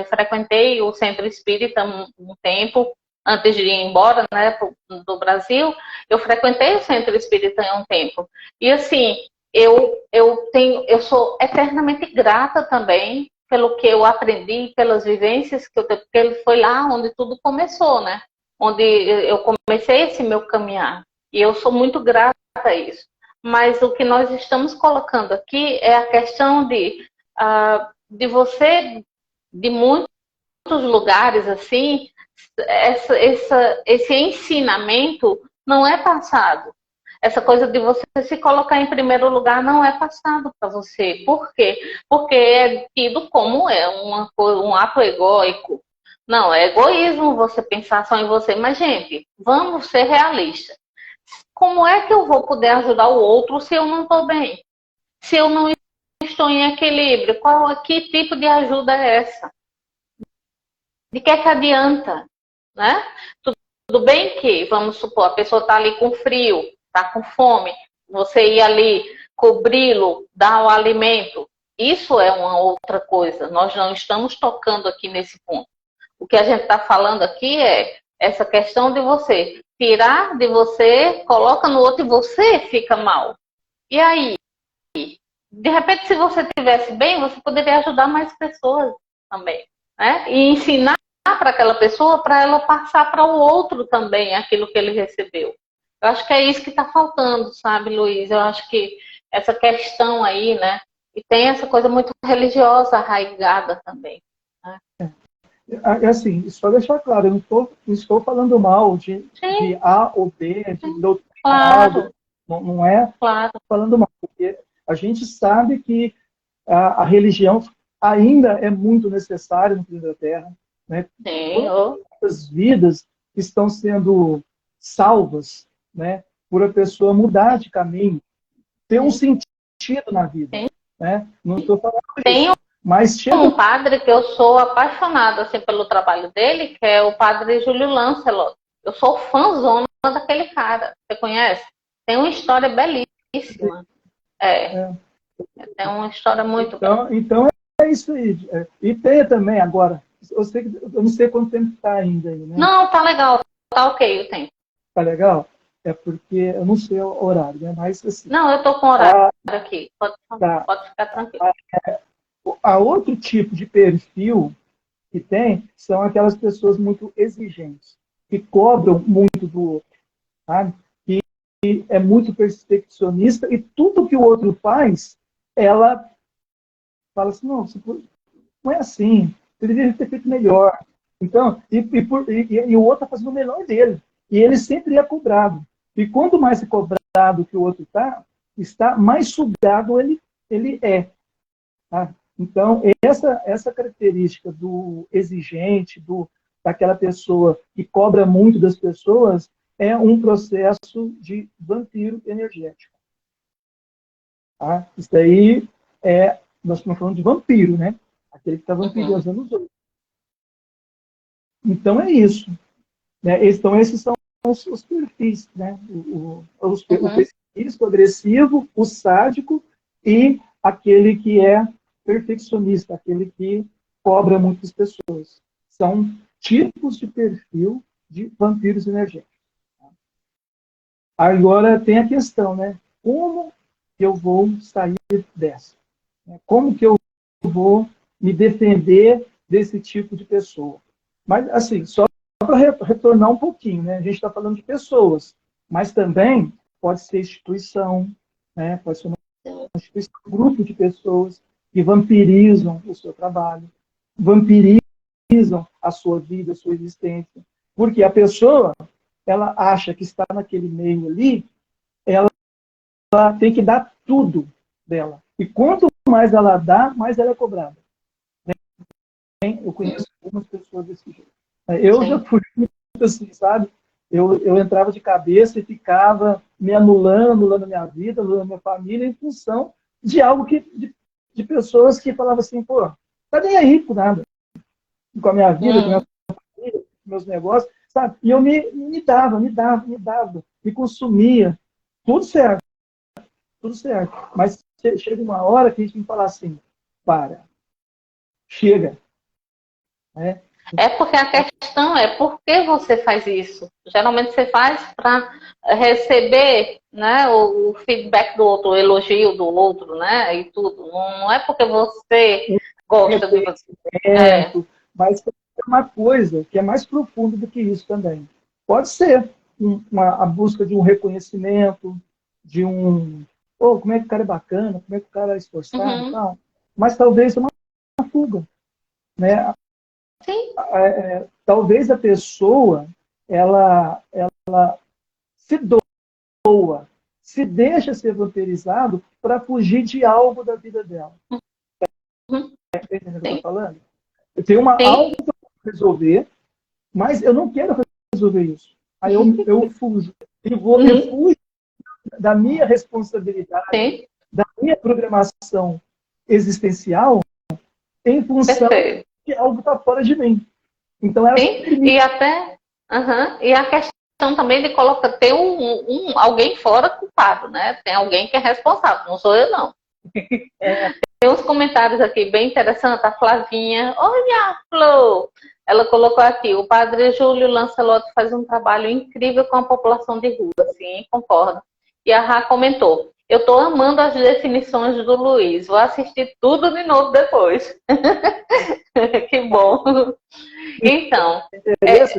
frequentei o centro espírita um tempo, antes de ir embora, né, do Brasil. Eu frequentei o centro espírita em um tempo. E assim, eu sou eternamente grata também pelo que eu aprendi, pelas vivências que eu tenho, porque ele foi lá onde tudo começou, né? Onde eu comecei esse meu caminhar. E eu sou muito grata a isso. Mas o que nós estamos colocando aqui é a questão de você, de muitos lugares assim, esse ensinamento não é passado. Essa coisa de você se colocar em primeiro lugar não é passado para você. Por quê? Porque é tido como um ato egóico. Não, é egoísmo você pensar só em você. Mas, gente, vamos ser realistas. Como é que eu vou poder ajudar o outro se eu não estou bem? Se eu não estou em equilíbrio? Que tipo de ajuda é essa? De que adianta? Né? Tudo bem que, vamos supor, a pessoa está ali com frio, está com fome, você ir ali cobri-lo, dar o alimento, isso é uma outra coisa. Nós não estamos tocando aqui nesse ponto. O que a gente está falando aqui é essa questão de você tirar de você, coloca no outro e você fica mal. E aí? De repente, se você estivesse bem, você poderia ajudar mais pessoas também. Né? E ensinar para aquela pessoa, para ela passar para o outro também aquilo que ele recebeu. Eu acho que é isso que está faltando, sabe, Luiz? Eu acho que essa questão aí, né? E tem essa coisa muito religiosa arraigada também. Né? Assim, só deixar claro, eu não estou falando mal de A ou B, de doutrina, não é falando mal, porque a gente sabe que a religião ainda é muito necessário no planeta Terra, né? Sim, Quantas vidas estão sendo salvas, né, por a pessoa mudar de caminho, ter um sentido na vida, sim. né? Não estou falando Tem isso, mas chega. um padre que eu sou apaixonada assim, pelo trabalho dele, que é o padre Júlio Lancelot. Eu sou fãzona daquele cara. Você conhece? Tem uma história belíssima. É, Tem uma história muito bela. então é isso aí. E tem também agora, eu não sei quanto tempo está ainda aí, né? Não, tá legal. Tá ok o tempo. Tá legal? É porque eu não sei o horário, né? Mas assim, Não, eu tô com horário aqui. tá. Pode ficar tranquilo. A outro tipo de perfil que tem são aquelas pessoas muito exigentes, que cobram muito do outro, sabe? Que é muito perfeccionista e tudo que o outro faz, ela fala assim, não é assim, você deveria ter feito melhor. Então, e o outro está fazendo o melhor dele. E ele sempre é cobrado. E quanto mais cobrado que o outro está mais sugado ele é. Tá? Então, essa característica do exigente, daquela pessoa que cobra muito das pessoas, é um processo de vampiro energético. Tá? Isso daí nós estamos falando de vampiro, né? Aquele que está vampirizando os outros. Então é isso. Né? Então, esses são os perfis, né? O perfil agressivo, o sádico e aquele que é perfeccionista, aquele que cobra muitas pessoas. São tipos de perfil de vampiros energéticos. Agora tem a questão, né? Como eu vou sair dessa? Como que eu vou me defender desse tipo de pessoa? Mas, assim, só para retornar um pouquinho, né? A gente está falando de pessoas, mas também pode ser instituição, né? Pode ser uma instituição, um grupo de pessoas que vampirizam o seu trabalho, vampirizam a sua vida, a sua existência. Porque a pessoa, ela acha que está naquele meio ali, ela tem que dar tudo dela. E quanto mais ela dá, mais ela é cobrada. Eu conheço algumas pessoas desse jeito. Eu já fui muito assim, sabe? Eu entrava de cabeça e ficava me anulando a minha vida, anulando a minha família, em função de algo de pessoas que falavam assim, pô, tá nem aí com nada, com a minha vida, com a minha família, com meus negócios, sabe? E eu me dava, me consumia, tudo certo, tudo certo. Mas chega uma hora que a gente tem que falar assim, chega, né? É porque a questão é por que você faz isso? Geralmente você faz para receber, né, o feedback do outro, o elogio do outro, né, e tudo. Não é porque você gosta de você. Mas tem uma coisa que é mais profunda do que isso também. Pode ser a busca de um reconhecimento, de como é que o cara é bacana, como é que o cara é esforçado e tal. Mas talvez uma fuga, né? Sim. Talvez a pessoa ela se doa, se deixa ser vampirizado para fugir de algo da vida dela. Entendeu o que eu estou falando? Eu tenho algo para resolver, mas eu não quero resolver isso. Aí eu fujo. E fujo da minha responsabilidade, da minha programação existencial em função de algo que está fora de mim. Então, ela e até e a questão também de ter alguém fora culpado, né? Tem alguém que é responsável, não sou eu, não. Tem uns comentários aqui bem interessantes. A Flavinha, olha, Flor, ela colocou aqui: o padre Júlio Lancelot faz um trabalho incrível com a população de rua. Sim, concordo. E a Rá comentou: eu estou amando as definições do Luiz, vou assistir tudo de novo depois. Que bom. Então,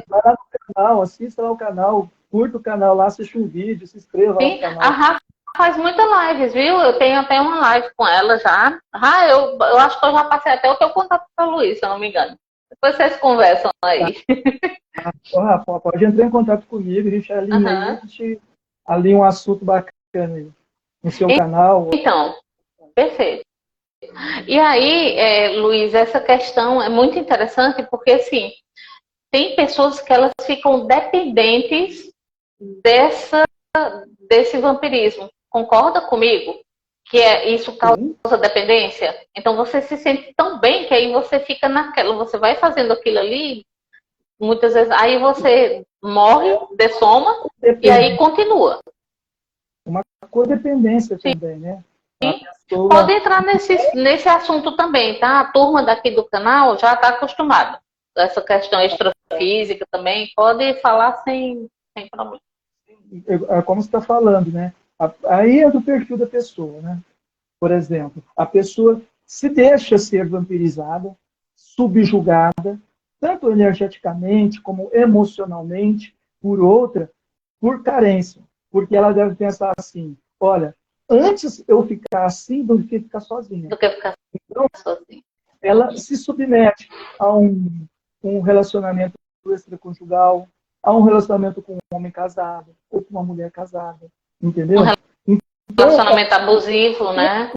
vai lá no canal, assista lá o canal, curta o canal lá, assiste um vídeo, se inscreva lá no canal. A Rafa faz muitas lives, viu? Eu tenho até uma live com ela já. Eu acho que eu já passei até o teu contato para o Luiz, se eu não me engano. Depois vocês conversam aí. Rafa, pode entrar em contato comigo, a gente alinha um assunto bacana aí no seu canal. Então, perfeito. E aí, Luiz, essa questão é muito interessante porque, assim, tem pessoas que elas ficam dependentes desse vampirismo. Concorda comigo? Que isso causa Sim. dependência? Então você se sente tão bem que aí você fica naquela, você vai fazendo aquilo ali, muitas vezes, aí você morre, dessoma, e aí continua. Uma codependência também, né? A Pode pessoa, entrar nesse assunto também, tá? A turma daqui do canal já está acostumada. Essa questão extrafísica também, pode falar sem problema. como você está falando, né? Aí é do perfil da pessoa, né? Por exemplo, a pessoa se deixa ser vampirizada, subjugada, tanto energeticamente como emocionalmente, por outra, por carência. Porque ela deve pensar assim: olha, antes eu ficar assim do que ficar sozinha. Do que ficar Então, sozinho. ela se submete a um relacionamento extraconjugal, a um relacionamento com um homem casado ou com uma mulher casada, Um entendeu? Então, relacionamento abusivo, né?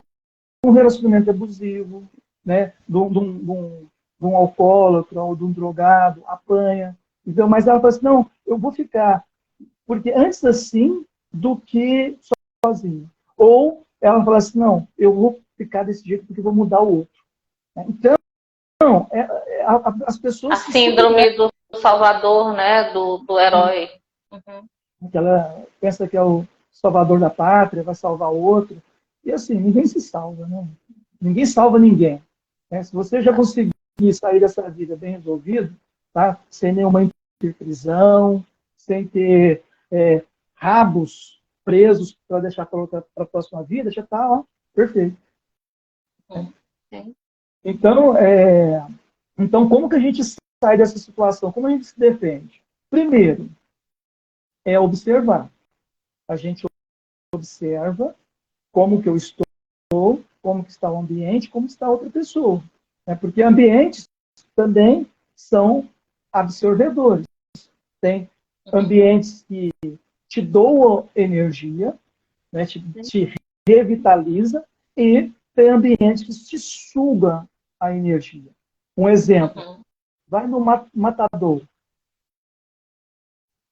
um relacionamento abusivo, né, de um alcoólatra ou de um drogado, apanha. Então, mas ela fala assim, não, eu vou ficar, porque antes assim do que sozinho. Ou ela fala assim, não, eu vou ficar desse jeito porque eu vou mudar o outro. Então, as A pessoas se síndrome submetem. do Salvador, né? Do herói. Uhum. Ela pensa que é o salvador da pátria, vai salvar o outro. E assim, ninguém se salva, né? Ninguém salva ninguém. Né? Se você já conseguir sair dessa vida bem resolvido, tá? Sem nenhuma interprisão, sem ter rabos presos para deixar para a próxima vida, já está perfeito. Né? Sim. Então, como que a gente sai dessa situação? Como a gente se defende? Primeiro, é observar. A gente observa como que eu estou, como que está o ambiente, como está a outra pessoa. Né? Porque ambientes também são absorvedores. Tem ambientes que te doam energia, né? te revitaliza, e tem ambientes que te sugam a energia. Um exemplo, vai no matador,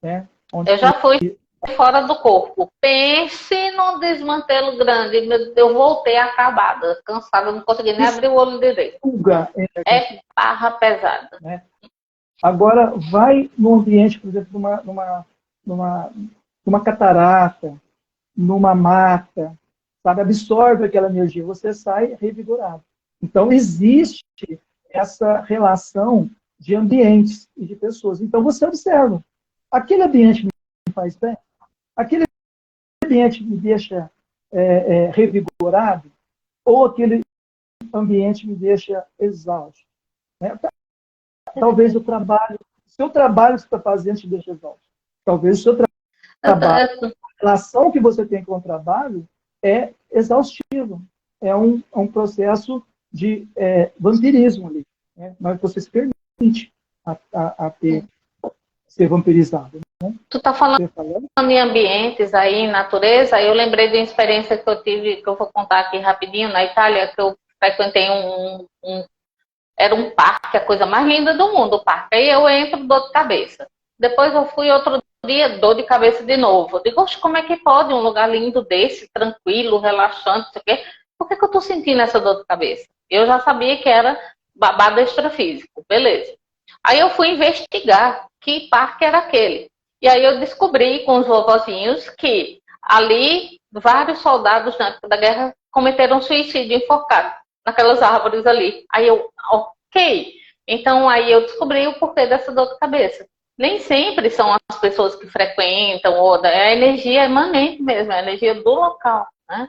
né? Eu Onde já fui fora do corpo. Pense num desmantelo grande. Eu voltei acabada, cansada, não consegui nem abrir o olho direito. suga energia. É barra pesada. Né? Agora, vai no ambiente, por exemplo, numa catarata, numa mata, sabe? Absorve aquela energia, você sai revigorado. Então, existe essa relação de ambientes e de pessoas. Então, você observa. Aquele ambiente me faz bem? Aquele ambiente me deixa revigorado? Ou aquele ambiente me deixa exausto? Né? Talvez o seu trabalho que você está fazendo te deixe exausto. Talvez o seu trabalho, a relação que você tem com o trabalho é exaustivo. É um processo de vampirismo ali. Né? Mas você se permite ser vampirizado. Né? Tu tá falando em ambientes aí, em natureza, eu lembrei de uma experiência que eu tive, que eu vou contar aqui rapidinho, na Itália, que eu frequentei era um parque, a coisa mais linda do mundo, o parque. Aí eu entro, dor de cabeça. Depois eu fui outro dia, dor de cabeça de novo. Eu digo, oxe, como é que pode um lugar lindo desse, tranquilo, relaxante, não sei o quê? Por que eu tô sentindo essa dor de cabeça? Eu já sabia que era babado extrafísico, beleza. Aí eu fui investigar que parque era aquele. E aí eu descobri com os vovozinhos que ali vários soldados na época da guerra cometeram suicídio enforcado naquelas árvores ali. Aí eu, ok. Então aí eu descobri o porquê dessa dor de cabeça. Nem sempre são as pessoas que frequentam, ou é a energia emanente mesmo, é a energia do local, né?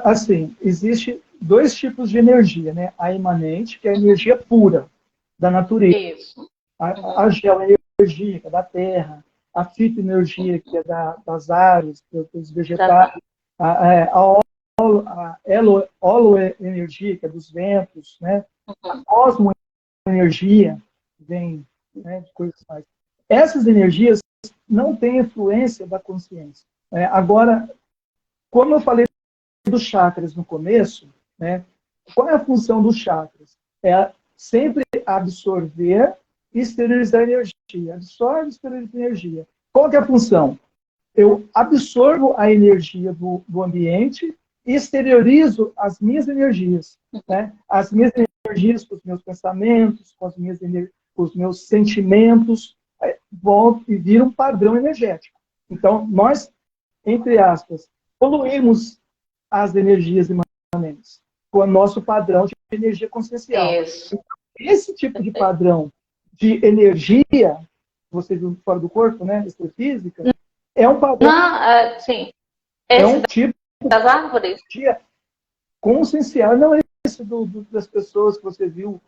Assim, existe dois tipos de energia, né? A imanente, que é a energia pura da natureza. Isso. A geoenergia, que é da terra. A fitoenergia, que é das árvores, dos vegetais. A holoenergia, que é dos ventos, né? A cosmoenergia, que vem, né, de coisas mais. Essas energias não têm influência da consciência. Agora, como eu falei dos chakras no começo, né? Qual é a função dos chakras? É sempre absorver e exteriorizar energia. Absorve e exterioriza energia. Qual que é a função? Eu absorvo a energia do ambiente e exteriorizo as minhas energias, né? As minhas energias com os meus pensamentos, com os meus sentimentos, voltam e viram um padrão energético. Então, nós, entre aspas, poluímos as energias imanentes com o nosso padrão de energia consciencial. Isso. Então, esse tipo de padrão de energia, você viu fora do corpo, né, extrafísica, é um padrão. Não, sim. É Esse um tipo das árvores? de consciencial. Não é esse das pessoas que você viu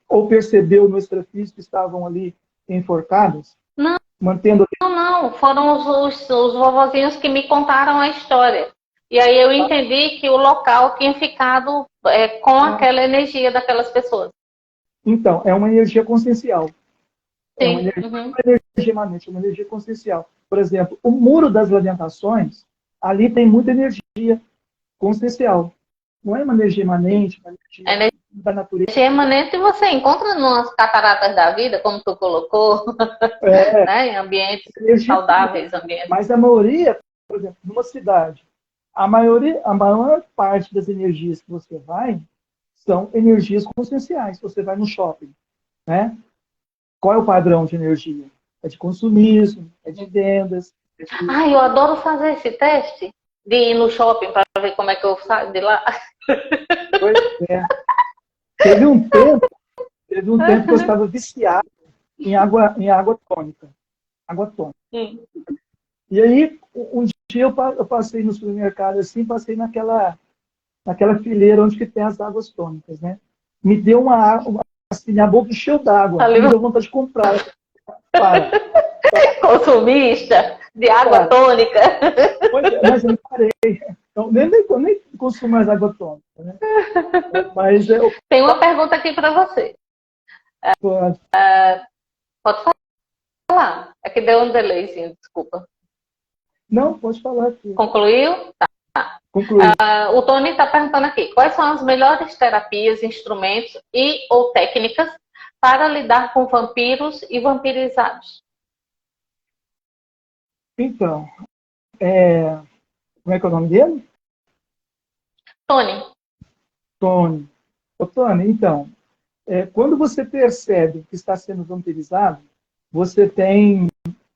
ou percebeu no extrafísico que estavam ali enforcadas, Não, mantendo. não. Foram os vovozinhos que me contaram a história. E aí eu entendi que o local tinha ficado com aquela energia daquelas pessoas. Então, é uma energia consciencial. É uma Sim. energia, uma energia emanente, uma energia consciencial. Por exemplo, o muro das lamentações, ali tem muita energia consciencial. Não é uma energia emanente, uma energia da natureza. Energia emanente você encontra nas cataratas da vida, como tu colocou, né? Em ambientes saudáveis. Mas a maioria, por exemplo, numa cidade, a maior parte das energias que você vai são energias conscienciais. Você vai no shopping, né? Qual é o padrão de energia? É de consumismo, é de vendas. Eu adoro fazer esse teste de ir no shopping para ver como é que eu saio de lá. Pois é. Teve um tempo que eu estava viciado em água tônica. Água tônica. E aí, um dia eu passei no supermercado assim, passei naquela fileira onde que tem as águas tônicas, né? Me deu uma água, assim, a boca encheu d'água. Me deu vontade de comprar. Consumista de água tônica. Pois é, mas eu parei. Então, nem consumo mais água tônica, né? Mas Tem uma pergunta aqui para você. Pode. Pode falar. É que deu um delayzinho, desculpa. Não, pode falar aqui. Concluiu? Tá. Concluí. O Tony está perguntando aqui, quais são as melhores terapias, instrumentos e ou técnicas para lidar com vampiros e vampirizados? Então, como é que é o nome dele? Tony. Tony. Ô, Tony, então, quando você percebe que está sendo vampirizado, você tem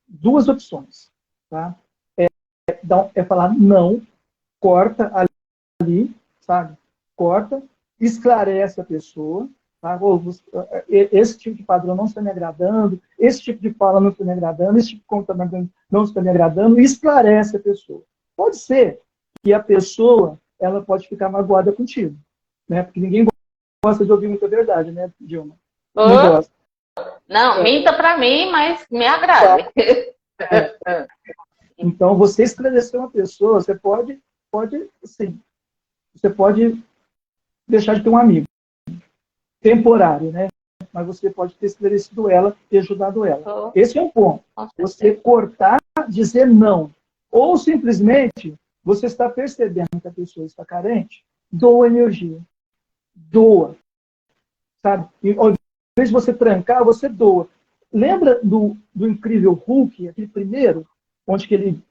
duas opções, tá? Falar não, corta ali, sabe? Corta, esclarece a pessoa, tá? Esse tipo de padrão não está me agradando, esse tipo de fala não está me agradando, esse tipo de comportamento não está me agradando, e esclarece a pessoa. Pode ser que a pessoa, ela pode ficar magoada contigo, né? Porque ninguém gosta de ouvir muita verdade, né, Dilma? Não gosta. Não, minta para mim, mas me agrade. Então, você esclarecer uma pessoa, você pode, sim, você pode deixar de ter um amigo temporário, né? Mas você pode ter esclarecido ela e ajudado ela. Esse é um ponto. Você cortar, dizer não. Ou simplesmente você está percebendo que a pessoa está carente, doa energia. Doa. Sabe? E, ao invés de você trancar, você doa. Lembra do Incrível Hulk, aquele primeiro, onde que ele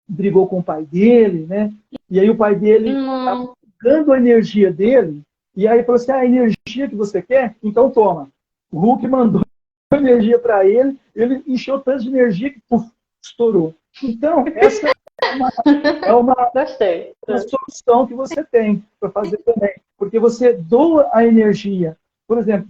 brigou com o pai dele, né? E aí o pai dele estava sugando a energia dele, e aí falou assim, a energia que você quer? Então toma. O Hulk mandou a energia para ele encheu tanto de energia que estourou. Então, essa é uma solução que você tem para fazer também. Porque você doa a energia. Por exemplo,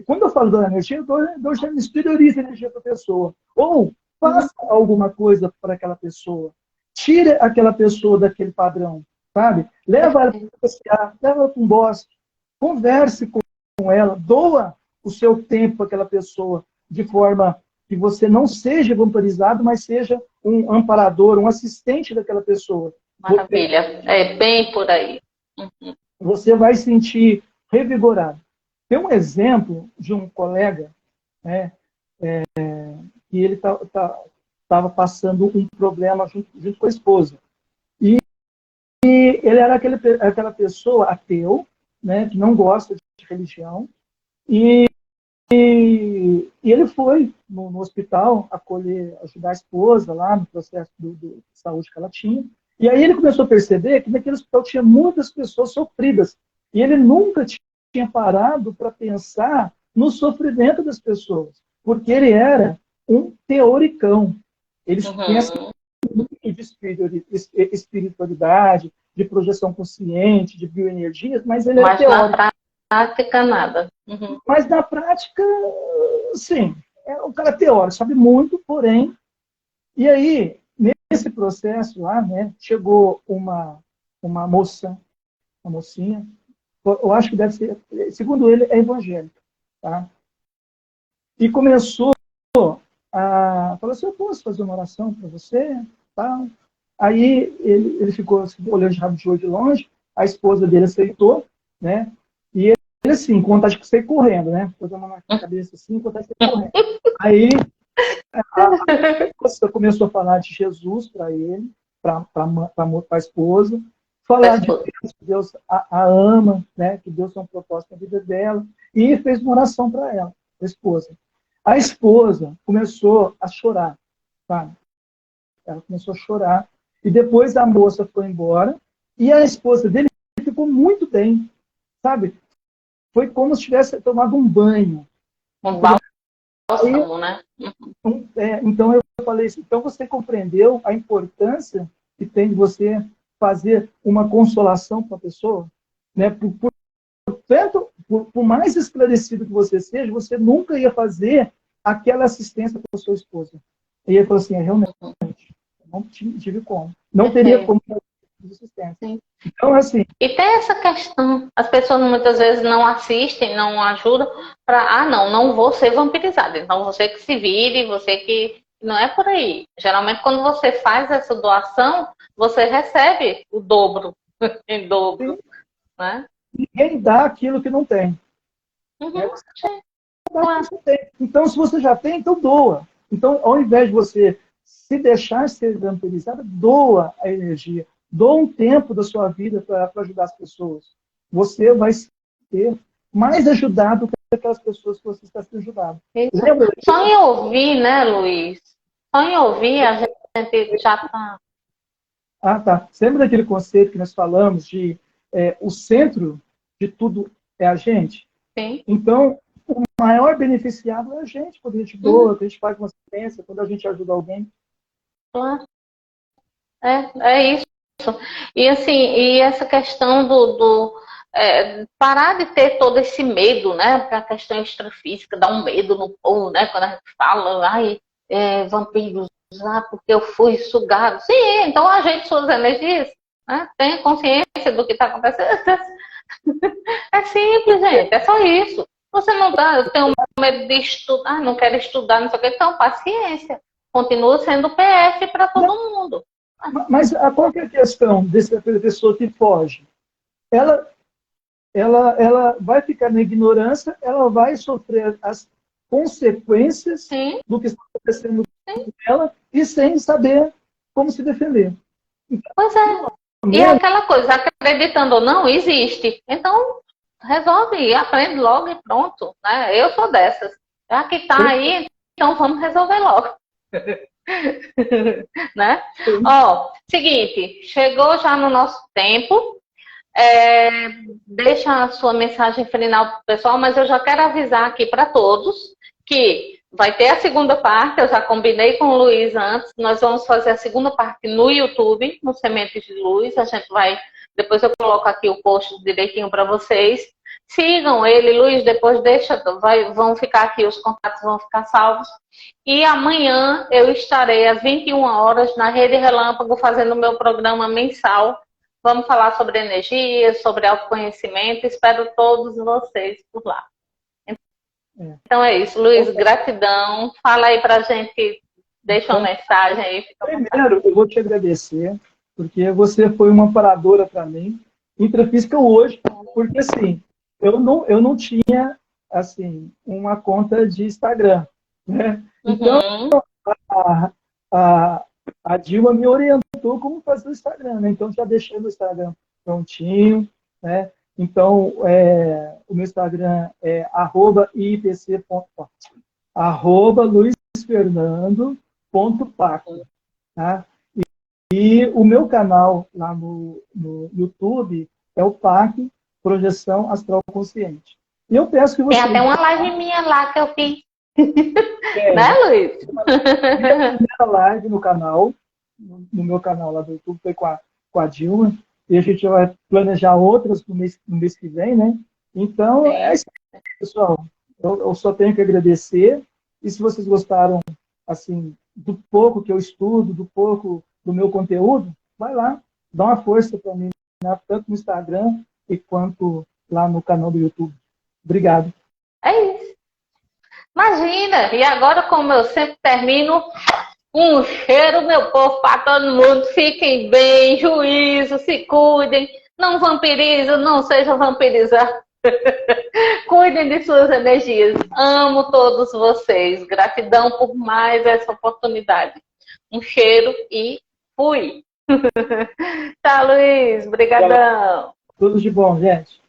quando eu falo doar energia, eu já exteriorizo a energia para a pessoa. Ou faça alguma coisa para aquela pessoa. Tire aquela pessoa daquele padrão, sabe? Leva ela para passear, leva ela para um bosque, converse com ela, doa o seu tempo para aquela pessoa, de forma que você não seja vampirizado, mas seja um amparador, um assistente daquela pessoa. Maravilha, é bem por aí. Você vai sentir revigorado. Tem um exemplo de um colega, né, que ele estava passando um problema junto com a esposa. E ele era aquela pessoa ateu, né, que não gosta de religião, e ele foi no hospital ajudar a esposa lá no processo de saúde que ela tinha. E aí ele começou a perceber que naquele hospital tinha muitas pessoas sofridas. E ele nunca tinha parado para pensar no sofrimento das pessoas, porque ele era um teoricão. Ele pensa muito de espiritualidade, de projeção consciente, de bioenergias, mas ele é teórico. Na prática, nada. Mas na prática, sim, é um cara teórico, sabe muito, porém. E aí, nesse processo lá, né, chegou uma moça, uma mocinha, eu acho que deve ser, segundo ele, é evangélica, tá? E começou a falar assim: eu posso fazer uma oração para você? Tal. Aí ele ficou assim, olhando de rabo de olho de longe, a esposa dele aceitou, né? E ele assim, com vontade de sair correndo, né? Pôs a mão na cabeça assim, com vontade de sair correndo. Aí a moça começou a falar de Jesus para ele, para a esposa, falar de Deus, que Deus a ama, né? Que Deus tem um propósito na vida dela, e fez uma oração para ela, a esposa. A esposa começou a chorar, sabe? Ela começou a chorar, e depois a moça foi embora, e a esposa dele ficou muito bem, sabe? Foi como se tivesse tomado um banho. Um bálsamo, né? Então eu falei assim, então você compreendeu a importância que tem de você fazer uma consolação para a pessoa? Né? Por mais esclarecido que você seja, você nunca ia fazer aquela assistência para a sua esposa. E ele falou assim, realmente, não tive como. Não teria como fazer assistência. Sim. Então, assim... E tem essa questão, as pessoas muitas vezes não assistem, não ajudam, não vou ser vampirizada, então você que se vire, você que... Não é por aí. Geralmente, quando você faz essa doação, você recebe o dobro, em dobro, sim, né? Ninguém dá aquilo que não tem. Você tem. Então, se você já tem, então doa. Então, ao invés de você se deixar ser vampirizada, doa a energia. Doa um tempo da sua vida para ajudar as pessoas. Você vai ser mais ajudado que aquelas pessoas que você está sendo ajudado. Lembra? Só em ouvir, né, Luiz? Só em ouvir a gente já está... Tá. Você lembra daquele conceito que nós falamos de o centro de tudo é a gente? Sim. Então, o maior beneficiado é a gente, quando a gente doa, quando a gente faz uma assistência, quando a gente ajuda alguém. Claro. É isso. E assim, e essa questão parar de ter todo esse medo, né? Porque a questão extrafísica dá um medo no povo, né? Quando a gente fala, vampiros, porque eu fui sugado. Sim, então ajeite suas energias, né? Tenha consciência do que está acontecendo. É simples, gente, é só isso. Você não dá, eu tenho medo de estudar, não quero estudar, não sei o que, então paciência. Continua sendo PF para todo mundo. Mas qual que é a questão dessa pessoa que foge? Ela vai ficar na ignorância, ela vai sofrer as consequências do que está acontecendo com ela e sem saber como se defender. Então, pois é. E é aquela coisa, acreditando ou não, existe. Então, resolve, aprende logo e pronto. Né? Eu sou dessas. Já que está aí, então vamos resolver logo. Né? Ó, seguinte, chegou já no nosso tempo. Deixa a sua mensagem final para o pessoal, mas eu já quero avisar aqui para todos que vai ter a segunda parte, eu já combinei com o Luiz antes, nós vamos fazer a segunda parte no YouTube, no Sementes de Luz, a gente vai, depois eu coloco aqui o post direitinho para vocês. Sigam ele, Luiz, depois vão ficar aqui, os contatos vão ficar salvos. E amanhã eu estarei às 21 horas na Rede Relâmpago fazendo o meu programa mensal. Vamos falar sobre energia, sobre autoconhecimento. Espero todos vocês por lá. Então é isso, Luiz, gratidão. Fala aí pra gente, deixa uma mensagem aí. Primeiro, eu vou te agradecer, porque você foi uma paradora para mim, intrafísica hoje, porque assim, eu não tinha assim, uma conta de Instagram, né? Então, a Dilma me orientou como fazer o Instagram, né? Então, já deixei no Instagram prontinho, né? Então, o meu Instagram é @iipc.paco, @luisfernando.paco, tá? E o meu canal lá no YouTube é o PAC, Projeção Astral Consciente. E eu peço que Tem vocês... até uma live minha lá que eu fiz. É, Né, Luiz? minha primeira live no canal, no meu canal lá do YouTube, foi com a Dilma, e a gente vai planejar outras no mês que vem, né? Então, é Sim. isso, pessoal. Eu só tenho que agradecer, e se vocês gostaram, assim, do pouco que eu estudo, do pouco do meu conteúdo, vai lá, dá uma força para mim, né? Tanto no Instagram quanto lá no canal do YouTube. Obrigado. É isso. Imagina. E agora, como eu sempre termino, um cheiro, meu povo, para todo mundo. Fiquem bem, juízo, se cuidem. Não vampirizem, não sejam vampirizados. Cuidem de suas energias. Amo todos vocês. Gratidão por mais essa oportunidade. Um cheiro e fui. Tá, Luiz? Brigadão. Tudo de bom, gente.